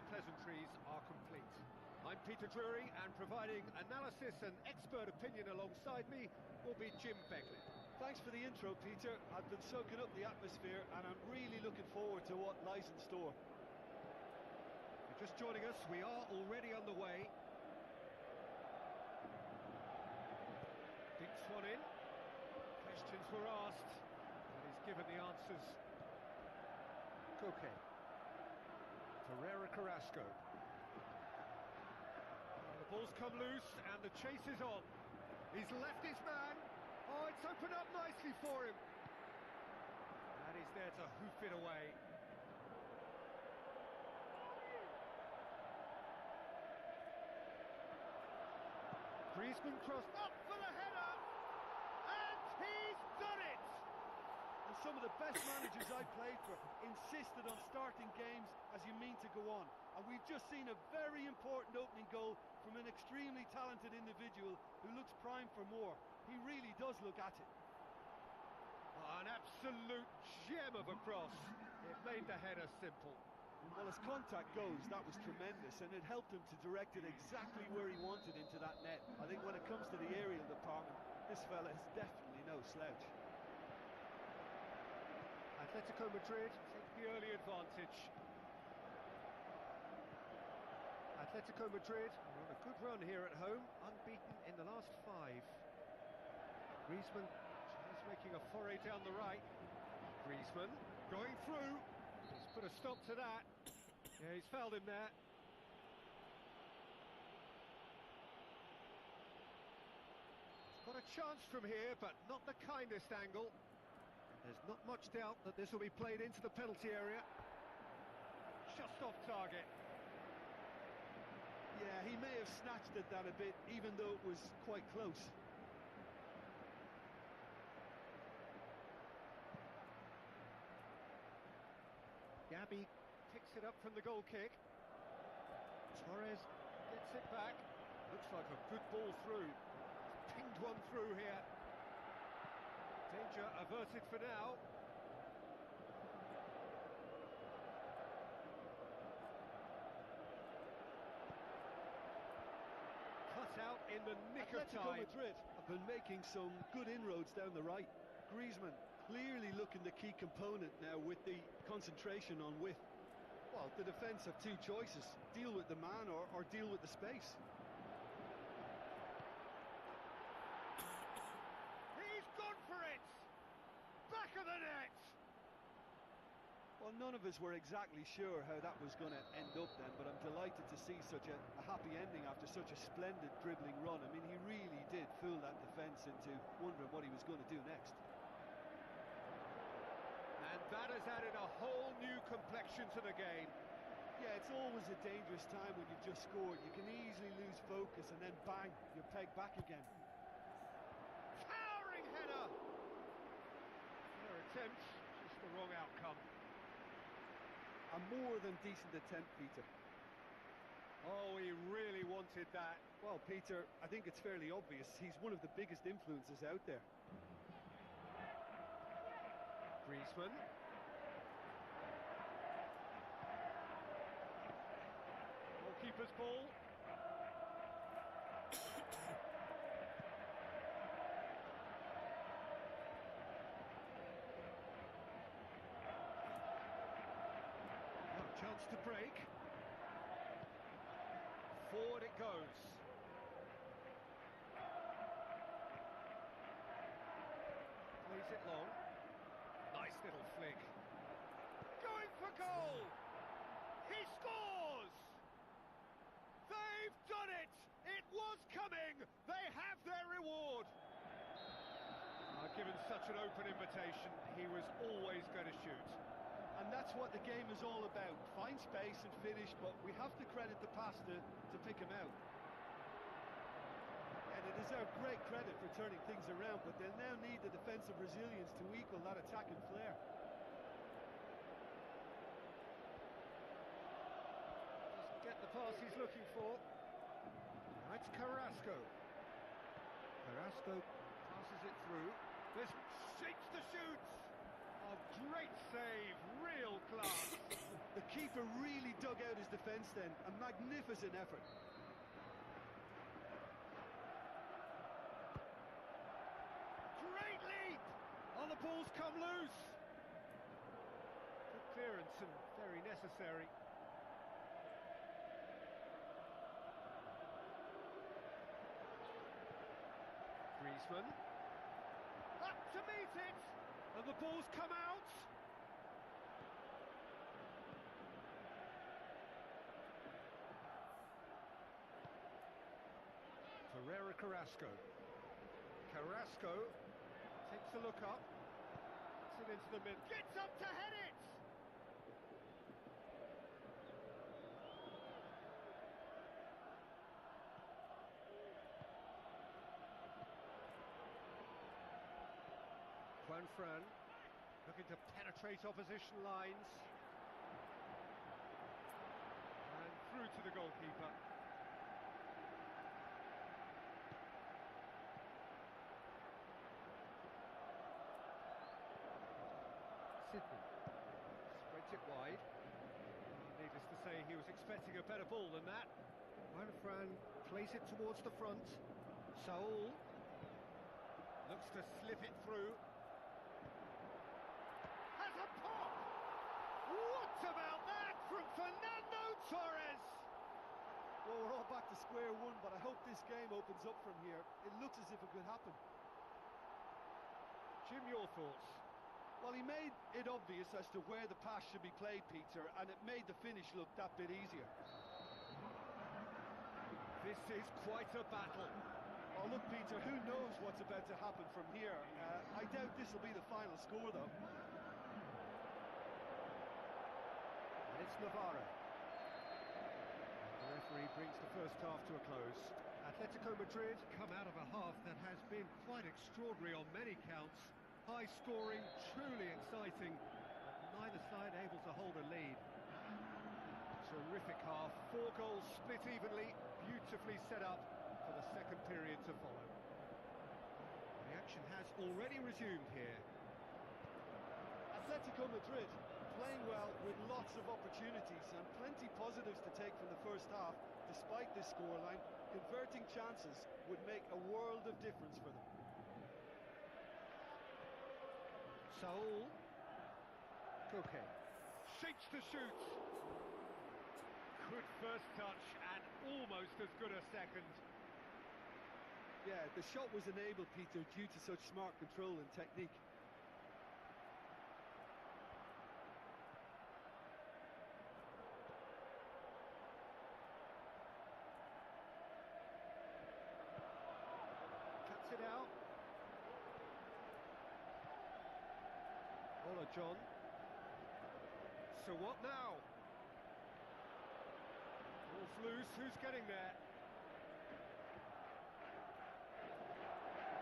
the pleasantries are complete. I'm Peter Drury, and providing analysis and expert opinion alongside me will be Jim Begley. Thanks for the intro, Peter. I've been soaking up the atmosphere, and I'm really looking forward to what lies in store. If you're just joining us, we are already underway. Dinks one in. Questions were asked, and he's given the answers. Koke. Ferreira Carrasco. The ball's come loose, and the chase is on. He's left his man. Oh, it's opened up nicely for him. And he's there to hoof it away. Griezmann crossed up for the header, and he's done it! And some of the best managers I played for insisted on starting games as you mean to go on. And we've just seen a very important opening goal from an extremely talented individual who looks primed for more. He really does look at it. Oh, an absolute gem of a cross. It made the header simple. Well, as contact goes, that was tremendous, and it helped him to direct it exactly where he wanted into that net. I think when it comes to the aerial department, this fella is definitely no slouch. Atletico Madrid take the early advantage. Atletico Madrid are on a good run here at home, unbeaten in the last 5. Griezmann is making a foray down the right. Griezmann going through. He's put a stop to that. Yeah, he's fouled him there. He's got a chance from here, but not the kindest angle. There's not much doubt that this will be played into the penalty area. Just off target. Yeah, he may have snatched at that a bit, even though it was quite close. Gabby picks it up from the goal kick. Torres gets it back. Looks like a good ball through. Pinged one through here. Danger averted for now. Cut out in the nick of Atletico time. Madrid have been making some good inroads down the right. Griezmann clearly looking the key component now with the concentration on width. Well, the defence have two choices: deal with the man or deal with the space. He's gone for it! Back of the net! Well, none of us were exactly sure how that was going to end up then, but I'm delighted to see such a happy ending after such a splendid dribbling run. I mean, he really did fool that defence into wondering what he was going to do next. And that has added a whole new complexion to the game. Yeah, it's always a dangerous time when you've just scored. You can easily lose focus and then bang, you're pegged back again. Towering header! Their attempt, just the wrong outcome. A more than decent attempt, Peter. Oh, he really wanted that. Well, Peter, I think it's fairly obvious. He's one of the biggest influences out there. Griezmann. Goalkeeper's ball. Chance to break. Forward it goes. Plays it long. Nice little flick. Going for goal! He scores! They've done it! It was coming! They have their reward! Given such an open invitation, he was always going to shoot. And that's what the game is all about. Find space and finish, but we have to credit the pass to pick him out. And they deserve great credit for turning things around, but they'll now need the defensive resilience to equal that attacking flair. Doesn't get the pass he's looking for. Now it's Carrasco. Carrasco passes it through. This shapes the shoots. Oh, great save, real class. The keeper really dug out his defence then, a magnificent effort. Great leap! Oh, the ball's come loose. Good clearance and very necessary. Griezmann. Up to meet it! And the ball's come out! Pereira Carrasco. Carrasco takes a look up. Puts it into the mid. Gets up to head it! Fran looking to penetrate opposition lines and through to the goalkeeper. Sidney spreads it wide. Needless to say, he was expecting a better ball than that. Fran plays it towards the front. Saul looks to slip it through. What about that from Fernando Torres? Well, we're all back to square one, but I hope this game opens up from here. It looks as if it could happen. Jim, your thoughts? Well, he made it obvious as to where the pass should be played, Peter, and it made the finish look that bit easier. This is quite a battle. Oh, look, Peter, who knows what's about to happen from here? I doubt this will be the final score, though. It's Navarro. The referee brings the first half to a close. Atletico Madrid come out of a half that has been quite extraordinary on many counts. High scoring, truly exciting, but neither side able to hold a lead. Terrific half, 4 goals split evenly, beautifully set up for the second period to follow. The action has already resumed here. Atletico Madrid playing well with lots of opportunities and plenty positives to take from the first half. Despite this scoreline, converting chances would make a world of difference for them. Saul. Koke. Shapes to shoot. Good first touch and almost as good a second. Yeah, the shot was enabled, Peter, due to such smart control and technique. Cuts it out. Ola John. So what now? Ball's loose, who's getting there?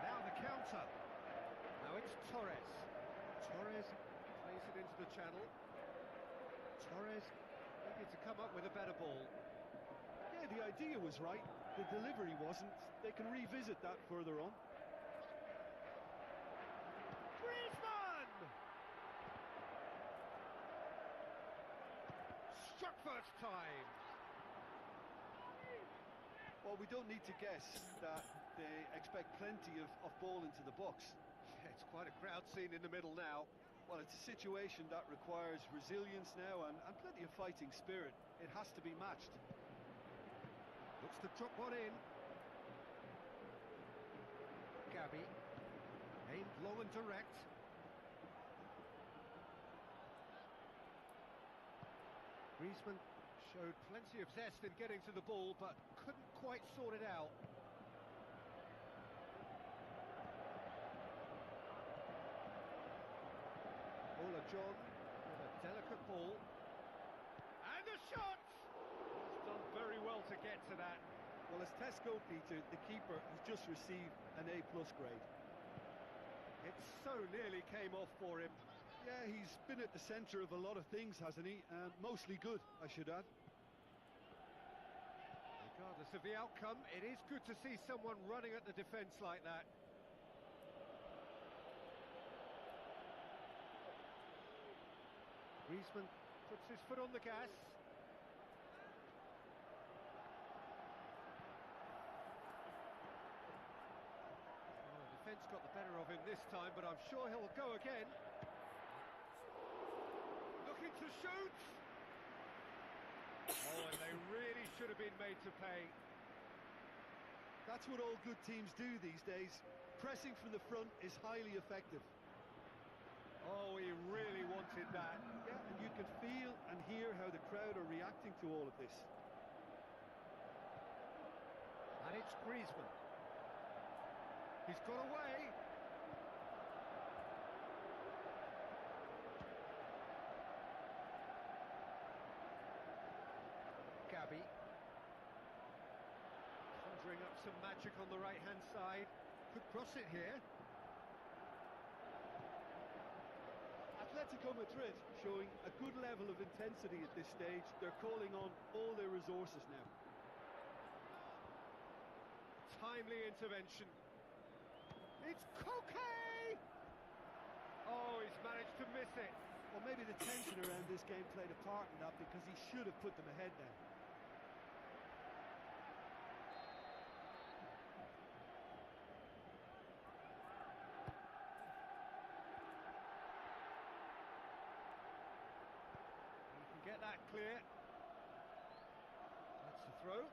Now the counter. Now it's Torres. Torres plays it into the channel. Torres needed to come up with a better ball. Yeah, the idea was right. The delivery wasn't. They can revisit that further on. Griezmann! Struck first time. Well, we don't need to guess that they expect plenty of ball into the box. Yeah, it's quite a crowd scene in the middle now. Well, it's a situation that requires resilience now and plenty of fighting spirit. It has to be matched. Looks to drop one in. Gavi. Aimed long and direct. Griezmann showed plenty of zest in getting to the ball, but couldn't quite sort it out. Ola John with a delicate ball. And a shot! He's done very well to get to that. Well, as tests go, Peter, the keeper has just received an A+ grade. It so nearly came off for him. Yeah, he's been at the centre of a lot of things, hasn't he? Mostly good, I should add. Regardless of the outcome, it is good to see someone running at the defence like that. Griezmann puts his foot on the gas. Oh, the defence got the better of him this time, but I'm sure he'll go again. Looking to shoot! Oh, and they really should have been made to pay. That's what all good teams do these days. Pressing from the front is highly effective. Oh, he really wanted that. Yeah, and you can feel and hear how the crowd are reacting to all of this. And it's Griezmann. He's got away. Gabby. Conjuring up some magic on the right-hand side. Could cross it here. Atletico Madrid showing a good level of intensity at this stage. They're calling on all their resources now. Timely intervention. It's Koke! Oh, he's managed to miss it. Well, maybe the tension around this game played a part in that, because he should have put them ahead then. Get that clear. That's the throw.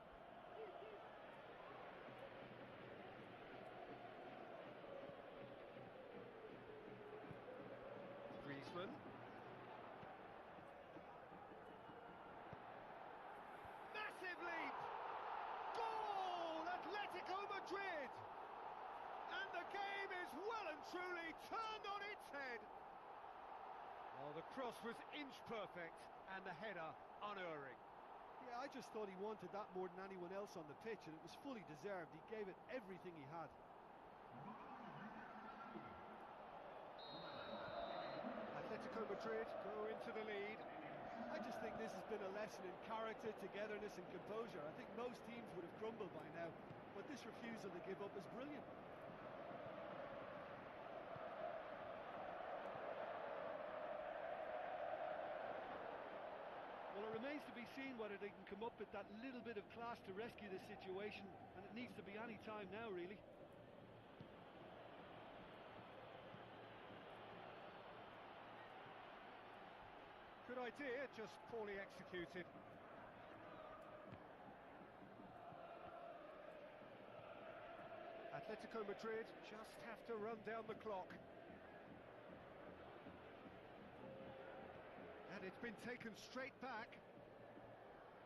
Griezmann. Massive lead! Goal! Atletico Madrid! And the game is well and truly turned on its head. Oh, the cross was inch perfect. And the header unerring. Yeah, I just thought he wanted that more than anyone else on the pitch, and it was fully deserved. He gave it everything he had. Atletico Madrid go into the lead. I just think this has been a lesson in character, togetherness and composure. I think most teams would have crumbled by now, but this refusal to give up is brilliant. Well, it remains to be seen whether they can come up with that little bit of class to rescue this situation, and it needs to be any time now, really. Good idea, just poorly executed. Atletico Madrid just have to run down the clock. And it's been taken straight back.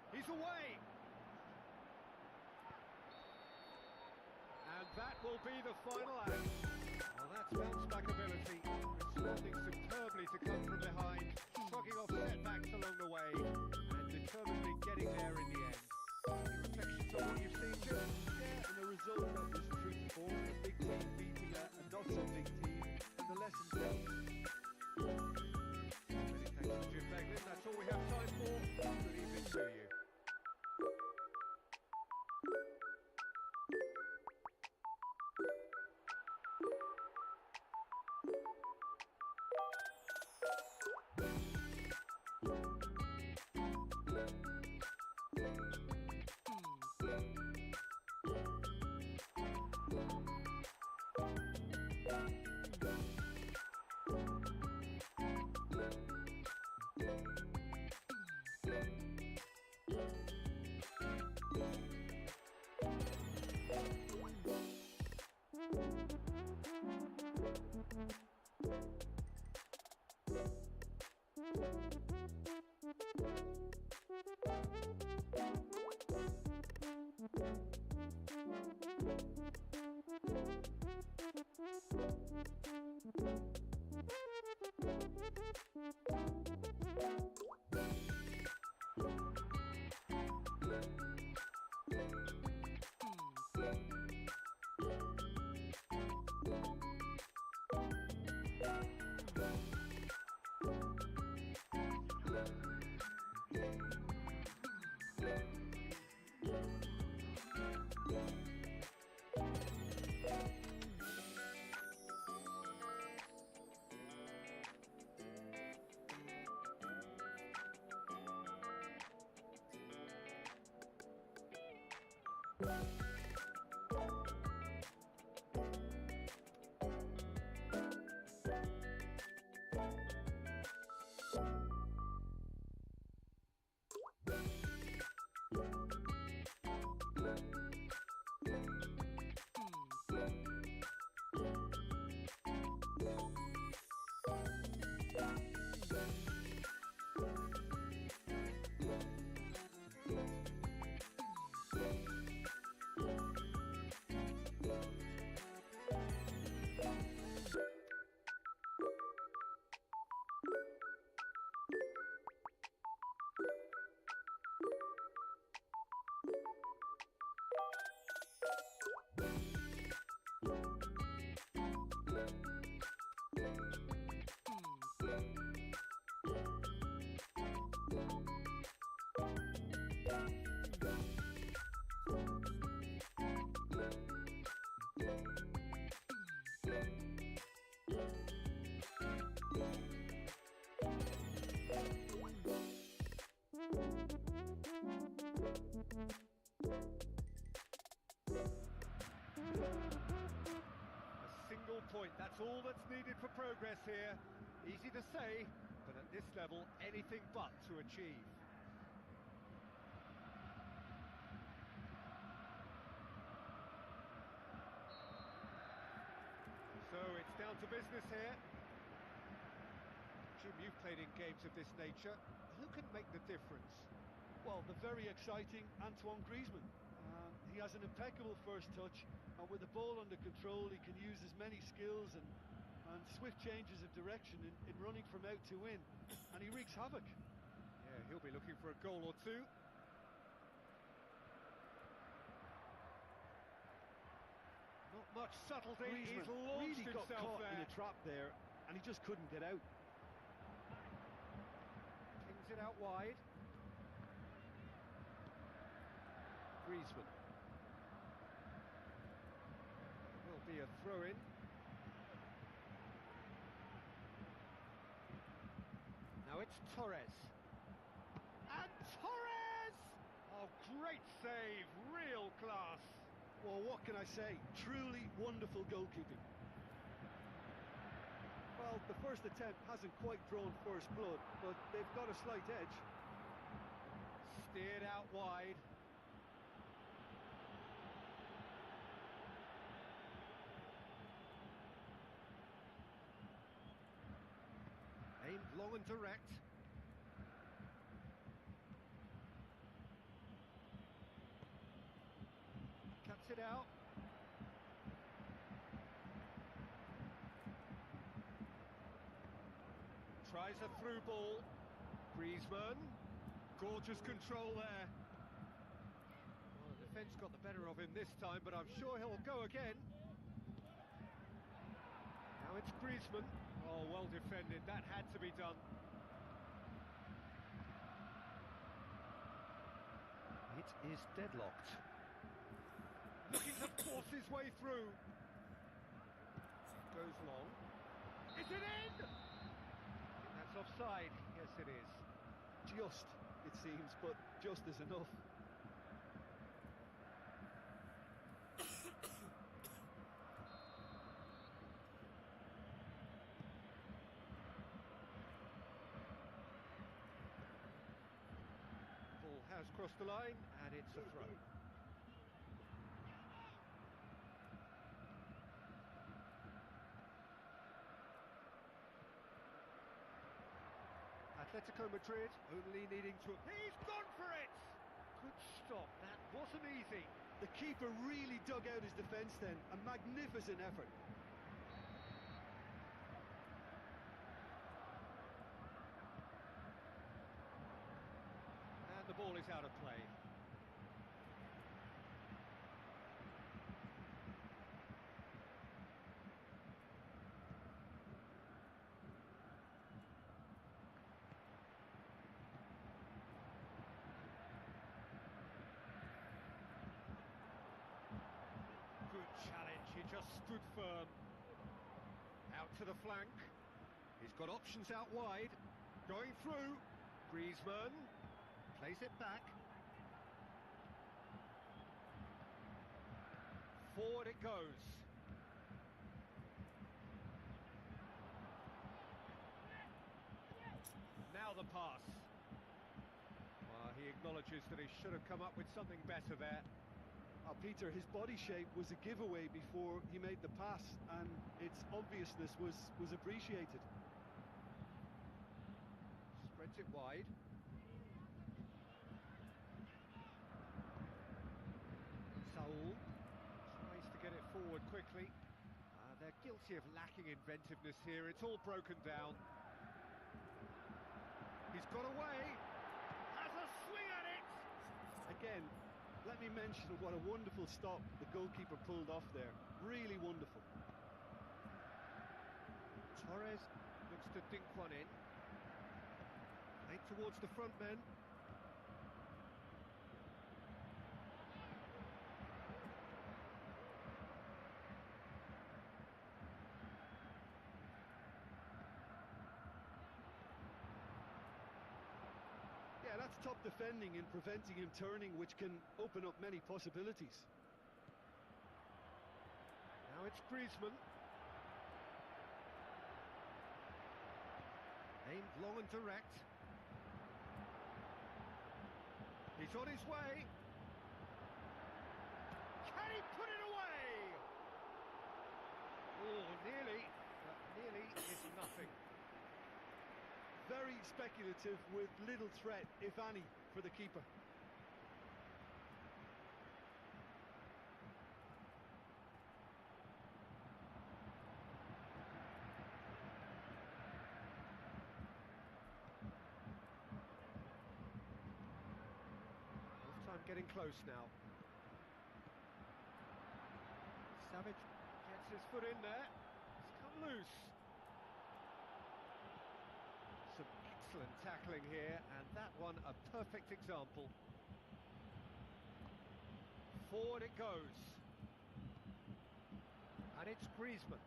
He's away. And that will be the final act. Well, that's bounce-back ability. Responding superbly to come from behind, shrugging off setbacks along the way, and determinedly getting there in the end. Any reflections on what you've seen, Jim? Yeah, and the result that was true to form. A big team beating a not-so-big team, and the lessons learned. That's all we have time for. Good evening to you. Point. That's all that's needed for progress here. Easy to say, but at this level, anything but to achieve. So it's down to business here. Jim, you've played in games of this nature. Who can make the difference? Well, the very exciting Antoine Griezmann. He has an impeccable first touch, and with the ball under control, he can use his many skills and swift changes of direction in running from out to in, and he wreaks havoc. Yeah, he'll be looking for a goal or two. Not much subtlety. He's launched really got himself caught there. in a trap there, and he just couldn't get out. Kings it out wide. Griezmann. Will be a throw-in. Now it's Torres. And Torres! Oh, great save, real class. Well, what can I say? Truly wonderful goalkeeping. Well, the first attempt hasn't quite drawn first blood, but they've got a slight edge. Steered out wide. Aimed long and direct. Cuts it out. Tries a through ball. Griezmann. Gorgeous control there. Well, the defence got the better of him this time, but I'm sure he'll go again. Now it's Griezmann. Oh, well defended. That had to be done. It is deadlocked. Looking to force his way through. Goes long. Is it in? I think that's offside. Yes, it is. Just, it seems, but just is enough. Ball has crossed the line, and it's a throw. Atletico Madrid only needing to... He's gone for it! Good stop, that wasn't easy. The keeper really dug out his defence then, a magnificent effort. And the ball is out of play. Challenge, he just stood firm. Out to the flank. He's got options out wide. Going through. Griezmann plays it back. Forward it goes. Now the pass. He acknowledges that he should have come up with something better there. Oh, Peter, his body shape was a giveaway before he made the pass, and its obviousness was appreciated. Spreads it wide. Saul tries to get it forward quickly. They're guilty of lacking inventiveness here. It's all broken down. He's got away. Has a swing at it. Again, let me mention what a wonderful stop the goalkeeper pulled off there. Really wonderful. Torres looks to dink one in. Played towards the front men. Yeah, that's top defending and preventing him turning, which can open up many possibilities. Now it's Griezmann. Aimed long and direct. He's on his way. Can he put it away? Oh, nearly, but nearly is nothing. Very speculative with little threat, if any, for the keeper. Time getting close now. Savage gets his foot in there. It's come loose. Some excellent tackling here, and that one a perfect example. Forward it goes. And it's Griezmann.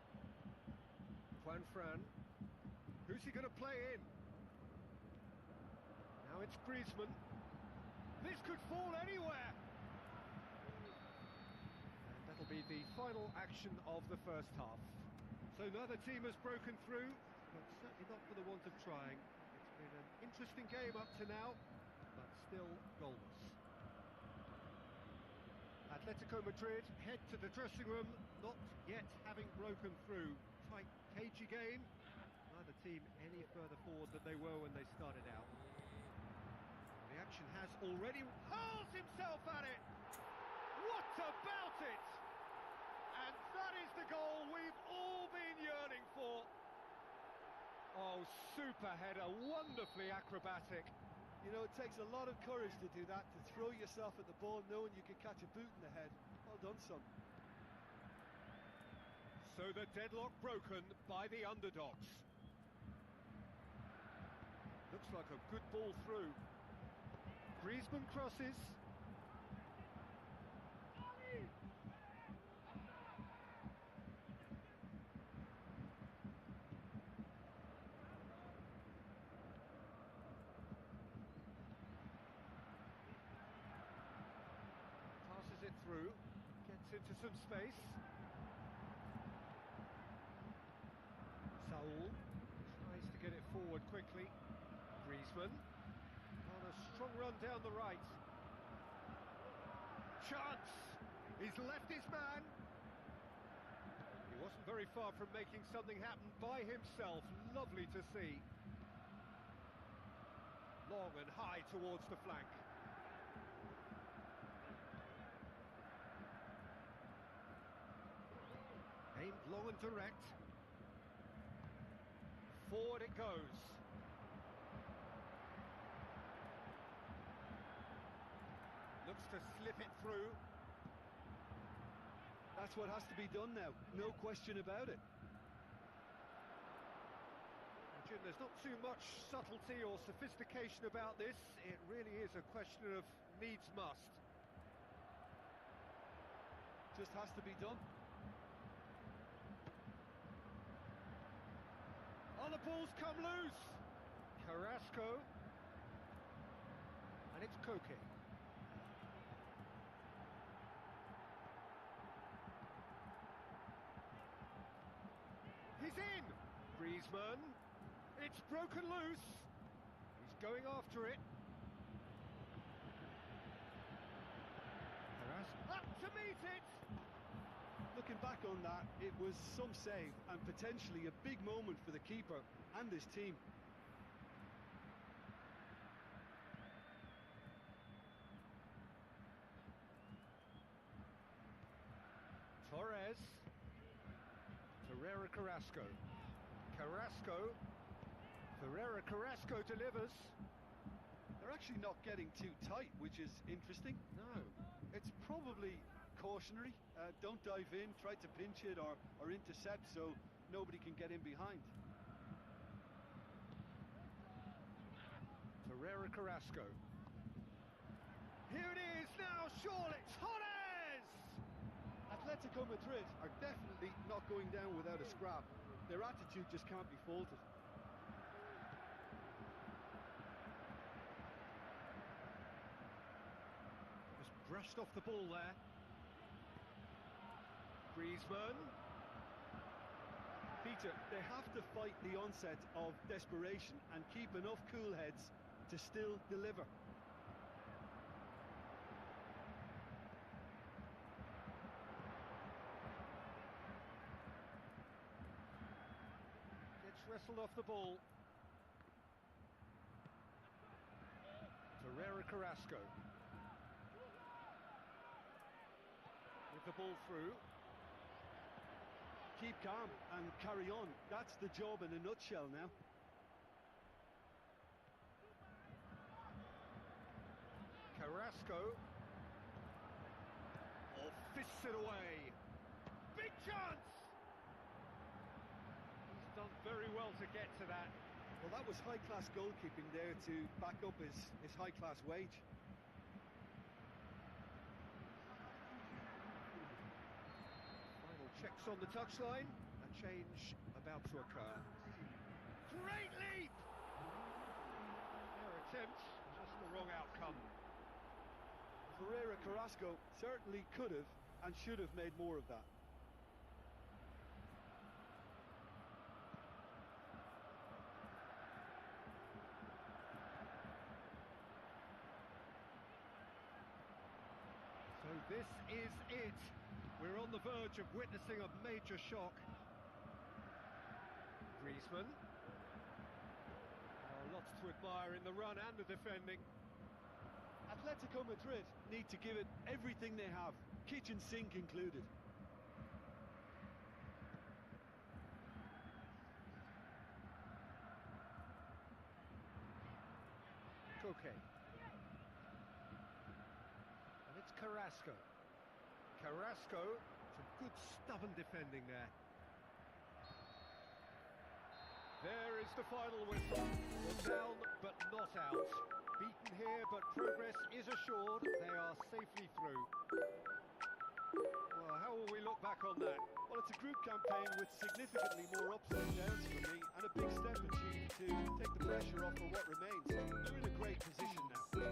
Juanfran. Who's he going to play in? Now it's Griezmann. This could fall anywhere. And that'll be the final action of the first half. So neither team has broken through, but certainly not for the want of trying. It's been an interesting game up to now, but still goalless. Atletico Madrid head to the dressing room, not yet having broken through. Tight, cagey game. Neither team any further forward than they were when they started out. The action has already hurls himself at it. What about it? And that is the goal we've all been yearning for. Oh, super header, wonderfully acrobatic. You know, it takes a lot of courage to do that, to throw yourself at the ball knowing you could catch a boot in the head. Well done, son. So the deadlock broken by the underdogs. Looks like a good ball through. Griezmann crosses. Passes it through. Gets into some space. Saul tries to get it forward quickly. Griezmann. On a strong run down the right. Chance! He's left his man. He wasn't very far from making something happen by himself. Lovely to see. Long and high towards the flank. Aimed long and direct. Forward it goes. Looks to slip it through. That's what has to be done now, no question about it. Jim, there's not too much subtlety or sophistication about this. It really is a question of needs must. Just has to be done. Oh, the ball's come loose. Carrasco. And it's Koke. Griezmann. It's broken loose. He's going after it. Up to meet it. Looking back on that, it was some save and potentially a big moment for the keeper and his team. Torres. Ferreira Carrasco. Carrasco. Ferreira Carrasco delivers. They're actually not getting too tight, which is interesting. No. It's probably cautionary. Don't dive in, try to pinch it or intercept so nobody can get in behind. Ferreira Carrasco. Here it is now, surely. Torres! Atletico Madrid are definitely not going down without a scrap. Their attitude just can't be faulted. Just brushed off the ball there. Griezmann. Peter, they have to fight the onset of desperation and keep enough cool heads to still deliver. Gets wrestled off the ball. Ferreira Carrasco. With the ball through. Keep calm and carry on. That's the job in a nutshell now. Carrasco. Oh, fists it away. Big chance! He's done very well to get to that. Well, that was high-class goalkeeping there to back up his high-class wage. Checks on the touchline, a change about to occur. Great leap! Their attempt, just the wrong outcome. Ferreira Carrasco certainly could have and should have made more of that. So this is it. We're on the verge of witnessing a major shock. Griezmann. Lots to admire in the run and the defending. Atletico Madrid need to give it everything they have, kitchen sink included. Koke. And it's Carrasco. Carrasco, some good stubborn defending there. There is the final whistle. One down, but not out. Beaten here, but progress is assured. They are safely through. Well, how will we look back on that? Well, it's a group campaign with significantly more ups and downs for me, and a big step achieved to take the pressure off for what remains. They're in a great position now.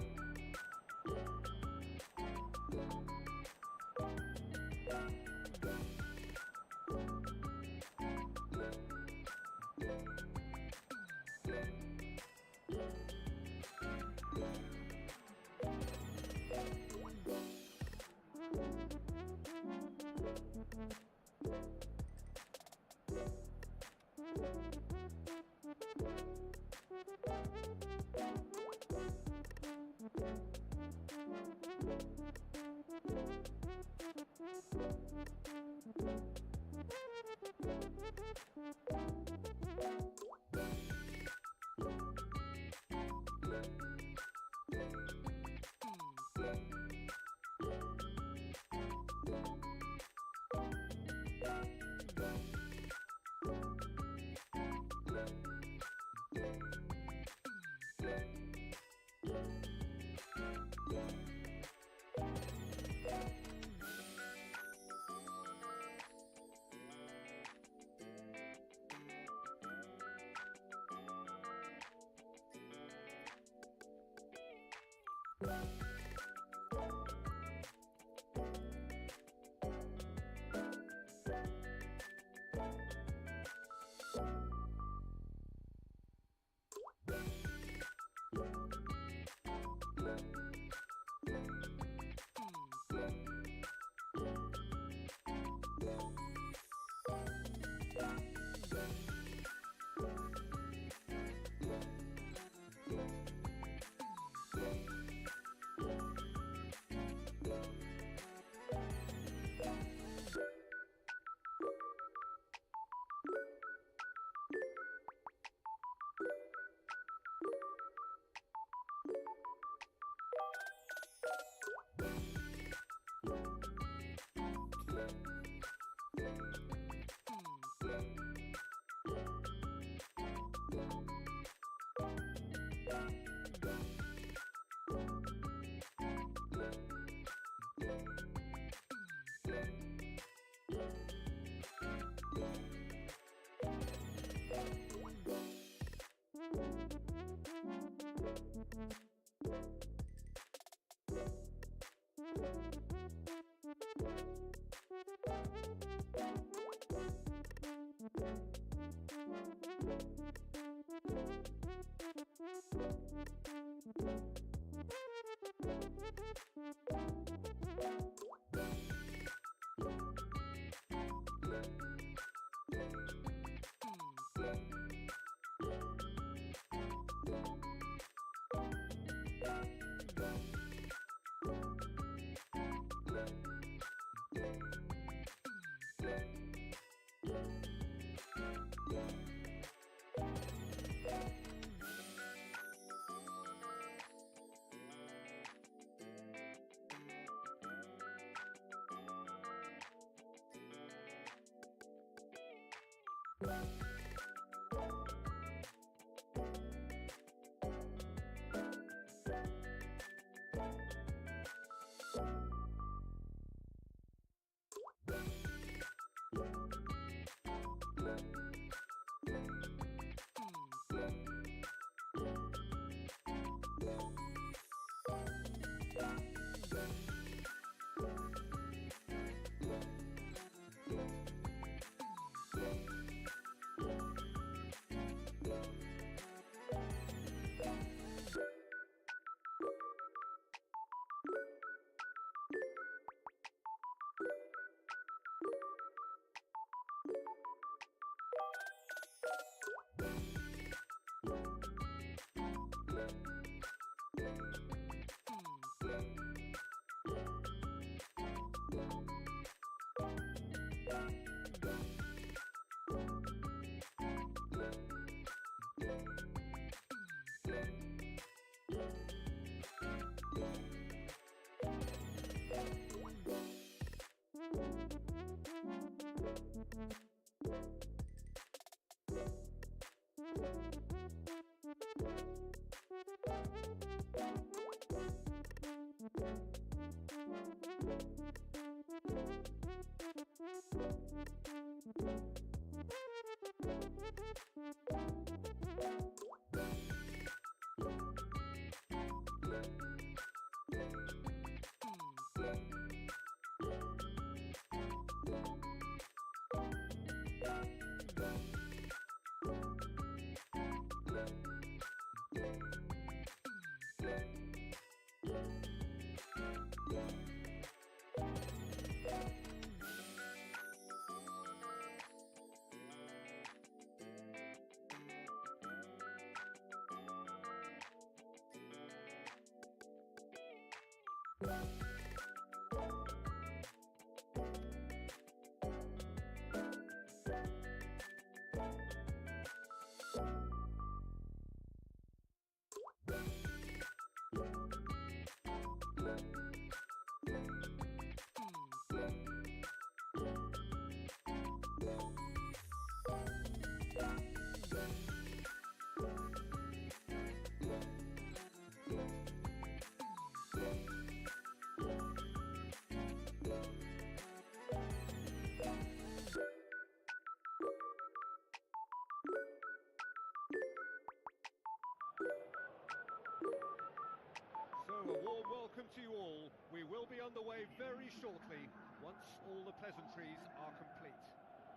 Welcome to you all. We will be on the way very shortly, once all the pleasantries are complete.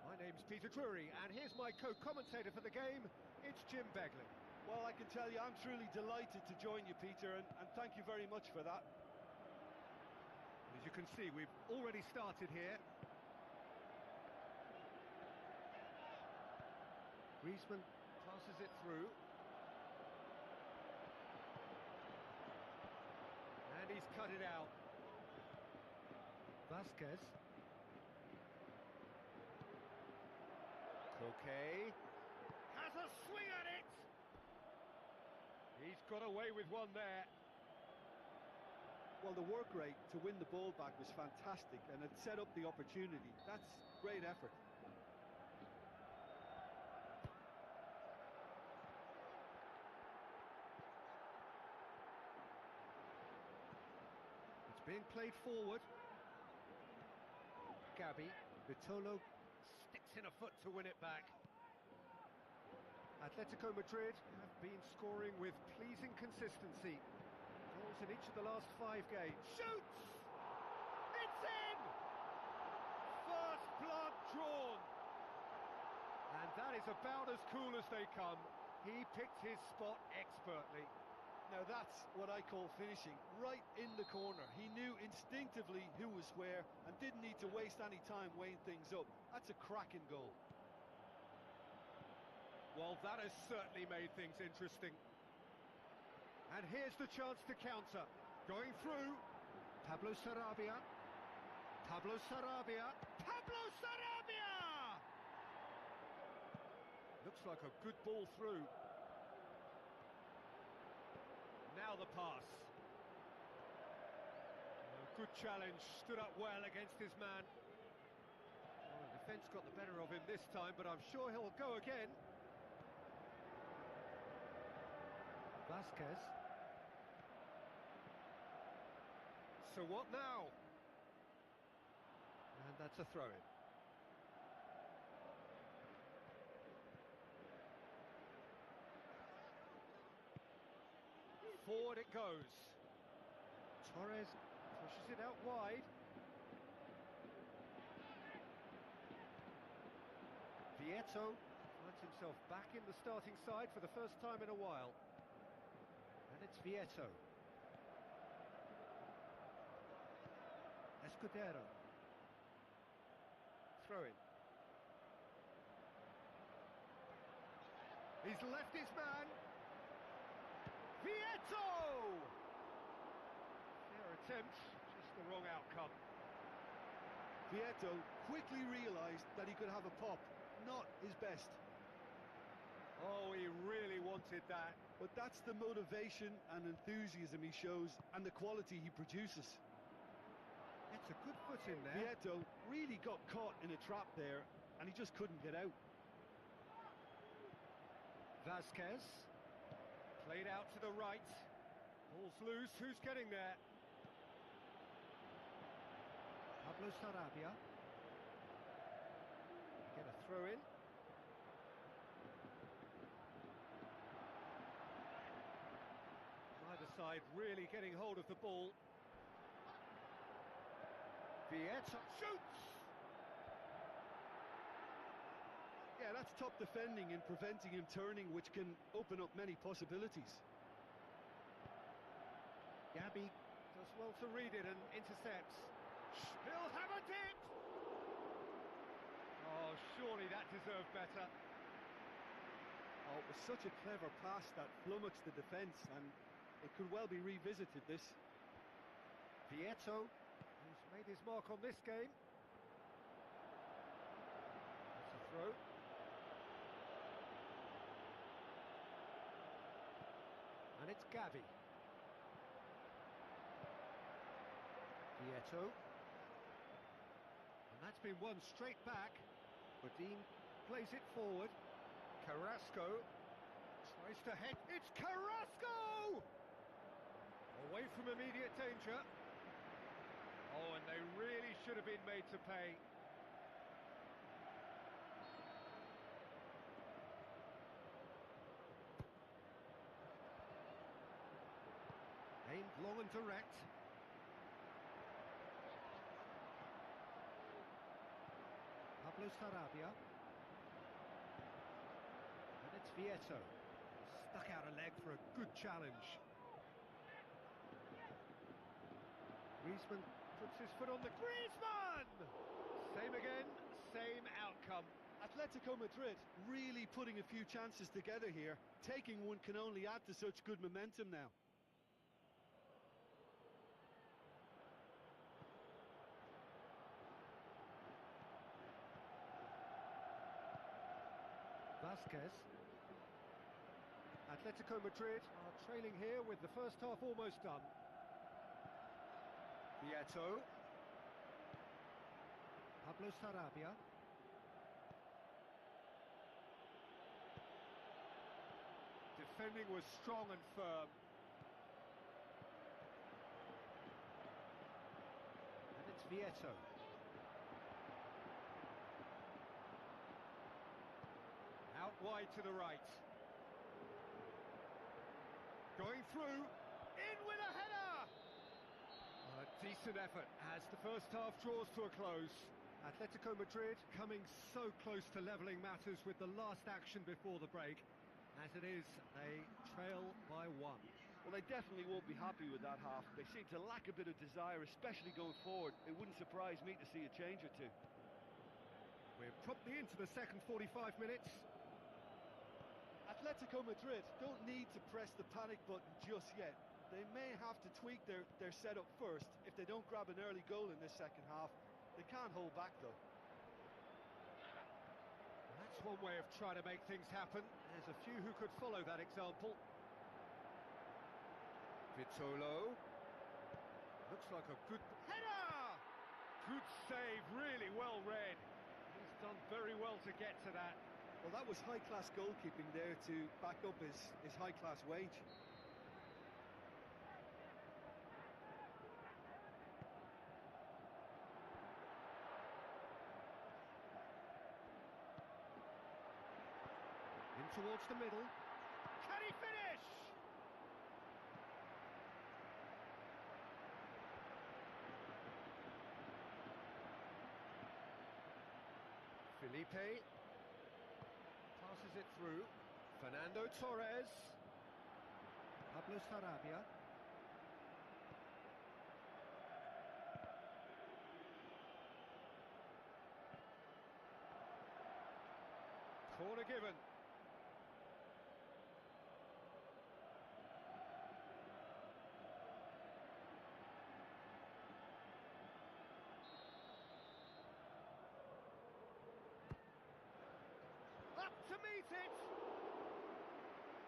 My name's Peter Drury, and here's my co-commentator for the game, it's Jim Begley. Well, I can tell you, I'm truly delighted to join you, Peter, and thank you very much for that. As you can see, we've already started here. Griezmann passes it through. And he's cut it out. Vasquez. Coquet has a swing at it. He's got away with one there. Well, the work rate to win the ball back was fantastic, and it set up the opportunity. That's great effort. Being played forward. Gabi, Vitolo sticks in a foot to win it back. Atletico Madrid have been scoring with pleasing consistency. Goals in each of the last 5 games. Shoots! It's in! First blood drawn. And that is about as cool as they come. He picked his spot expertly. Now that's what I call finishing, right in the corner. He knew instinctively who was where and didn't need to waste any time weighing things up. That's a cracking goal. Well, that has certainly made things interesting. And here's the chance to counter. Going through. Pablo Sarabia. Pablo Sarabia. Pablo Sarabia! Looks like a good ball through. Now the pass. Good challenge, stood up well against his man. Oh, defence got the better of him this time, but I'm sure he'll go again. Vasquez. So what now? And that's a throw-in. Forward it goes. Torres pushes it out wide. Vieto finds himself back in the starting side for the first time in a while. And it's Vieto. Escudero. Throw in. He's left his man. Vieto! Fair attempt, just the wrong outcome. Vieto quickly realised that he could have a pop. Not his best. Oh, he really wanted that. But that's the motivation and enthusiasm he shows and the quality he produces. It's a good foot in there. Vieto really got caught in a trap there and he just couldn't get out. Vasquez. Played out to the right. Ball's loose. Who's getting there? Pablo Sarabia. Get a throw in. Neither side really getting hold of the ball. Vieto shoots! Yeah, that's top defending and preventing him turning, which can open up many possibilities. Gabi does well to read it and intercepts. He'll have a dip! Oh, surely that deserved better. Oh, it was such a clever pass that flummoxed the defence, and it could well be revisited, this. Vieto, who's made his mark on this game. That's a throw. And it's Gavi. Vieto. And that's been won straight back. Bodine plays it forward. Carrasco tries to head. It's Carrasco! Away from immediate danger. Oh, and they really should have been made to pay. Aimed long and direct. Pablo Sarabia. And it's Vieto. Stuck out a leg for a good challenge. Griezmann puts his foot on the... Griezmann! Same again, same outcome. Atletico Madrid really putting a few chances together here. Taking one can only add to such good momentum now. Vasquez. Atletico Madrid are trailing here with the first half almost done. Vieto. Pablo Sarabia. Defending was strong and firm. And it's Vieto. Out wide to the right. Going through. In with a header! A decent effort as the first half draws to a close. Atletico Madrid coming so close to levelling matters with the last action before the break. As it is, they trail by one. Well, they definitely won't be happy with that half. They seem to lack a bit of desire, especially going forward. It wouldn't surprise me to see a change or two. We're promptly into the second 45 minutes. Atletico Madrid don't need to press the panic button just yet. They may have to tweak their setup first. If they don't grab an early goal in this second half, they can't hold back though. That's one way of trying to make things happen. There's a few who could follow that example. Vitolo. Looks like a good header! Good save, really well read. He's done very well to get to that. Well, that was high-class goalkeeping there to back up his high-class wage. In towards the middle. Can he finish? Felipe passes it through. Fernando Torres. Pablo Sarabia. Corner given. Up to meet it!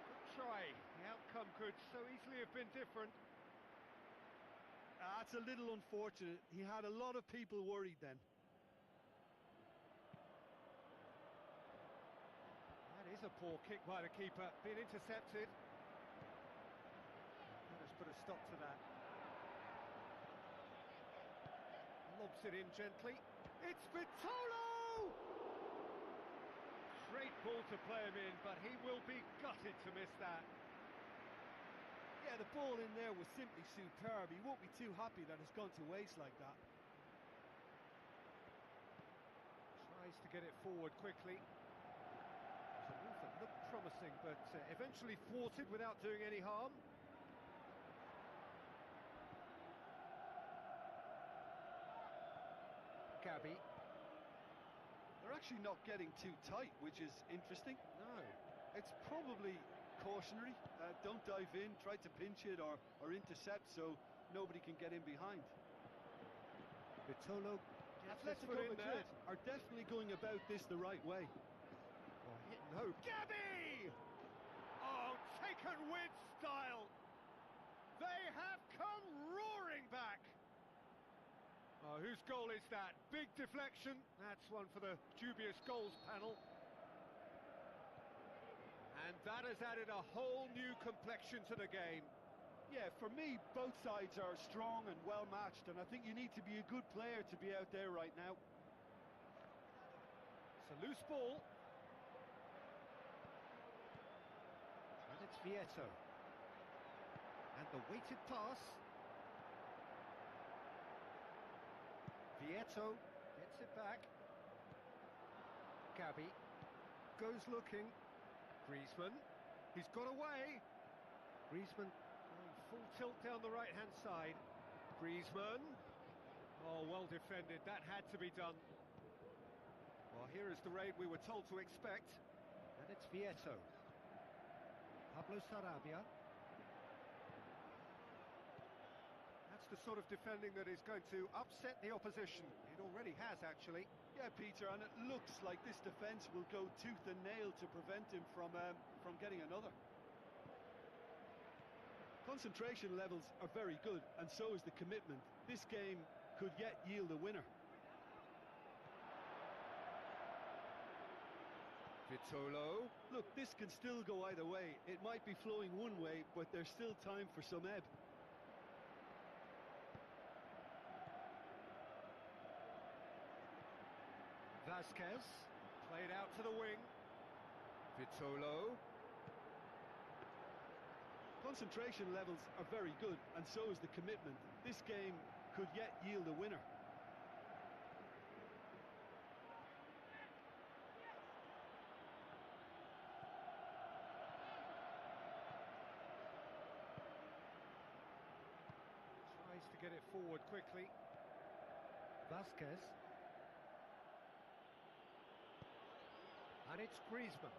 Good try. The outcome could so easily have been different. That's a little unfortunate. He had a lot of people worried then. That is a poor kick by the keeper. Been intercepted. Let us put a stop to that. Lobs it in gently. It's Vitolo! Great ball to play him in, but he will be gutted to miss that. Yeah, the ball in there was simply superb. He won't be too happy that it's gone to waste like that. Tries to get it forward quickly. It's a move that looked promising, but eventually thwarted without doing any harm. Gabi. They're actually not getting too tight, which is interesting. No. It's probably cautionary. Don't dive in, try to pinch it or intercept so nobody can get in behind. Vitolo gets his Atletico foot in Madrid there. are definitely going about this the right way. Oh, hit no. Gabi! Oh, taken with style. They have come roaring back. Oh, whose goal is that? Big deflection. That's one for the dubious goals panel. And that has added a whole new complexion to the game. Yeah, for me, both sides are strong and well matched, and I think you need to be a good player to be out there right now. It's a loose ball. And it's Vieto. And the weighted pass. Vieto gets it back. Gabi goes looking. Griezmann, he's got away. Griezmann going full tilt down the right-hand side. Griezmann, oh, well defended, that had to be done. Well, here is the raid we were told to expect. And it's Vieto. Pablo Sarabia. That's the sort of defending that is going to upset the opposition. It already has, actually. Yeah, Peter, and it looks like this defence will go tooth and nail to prevent him from getting another. Concentration levels are very good, and so is the commitment. This game could yet yield a winner. Vitolo. Look, this can still go either way. It might be flowing one way, but there's still time for some ebb. Vasquez, played out to the wing. Vitolo. Concentration levels are very good, and so is the commitment. This game could yet yield a winner. Tries to get it forward quickly. Vasquez. And it's Griezmann.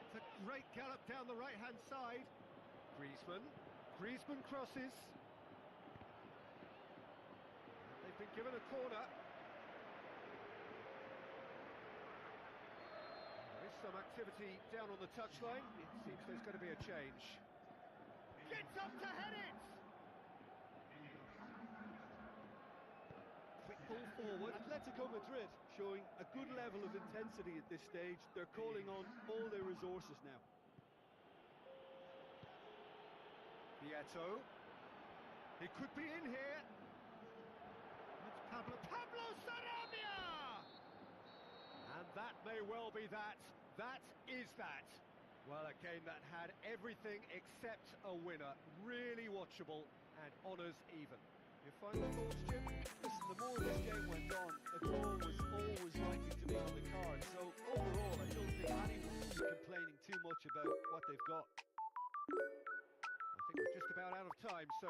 It's a great gallop down the right-hand side. Griezmann. Griezmann crosses. They've been given a corner. There is some activity down on the touchline. It seems there's going to be a change. Gets up to head it! Quick ball forward. Atletico Madrid showing a good level of intensity at this stage. They're calling on all their resources now. Vieto. He could be in here. It's Pablo Sarabia! And that may well be that. That is that. Well, a game that had everything except a winner. Really watchable and honours even. Your final thoughts, Jim? Listen, the more this game went on, a draw was always likely to be on the card. So overall, I don't think anyone will be complaining too much about what they've got. I think we're just about out of time, so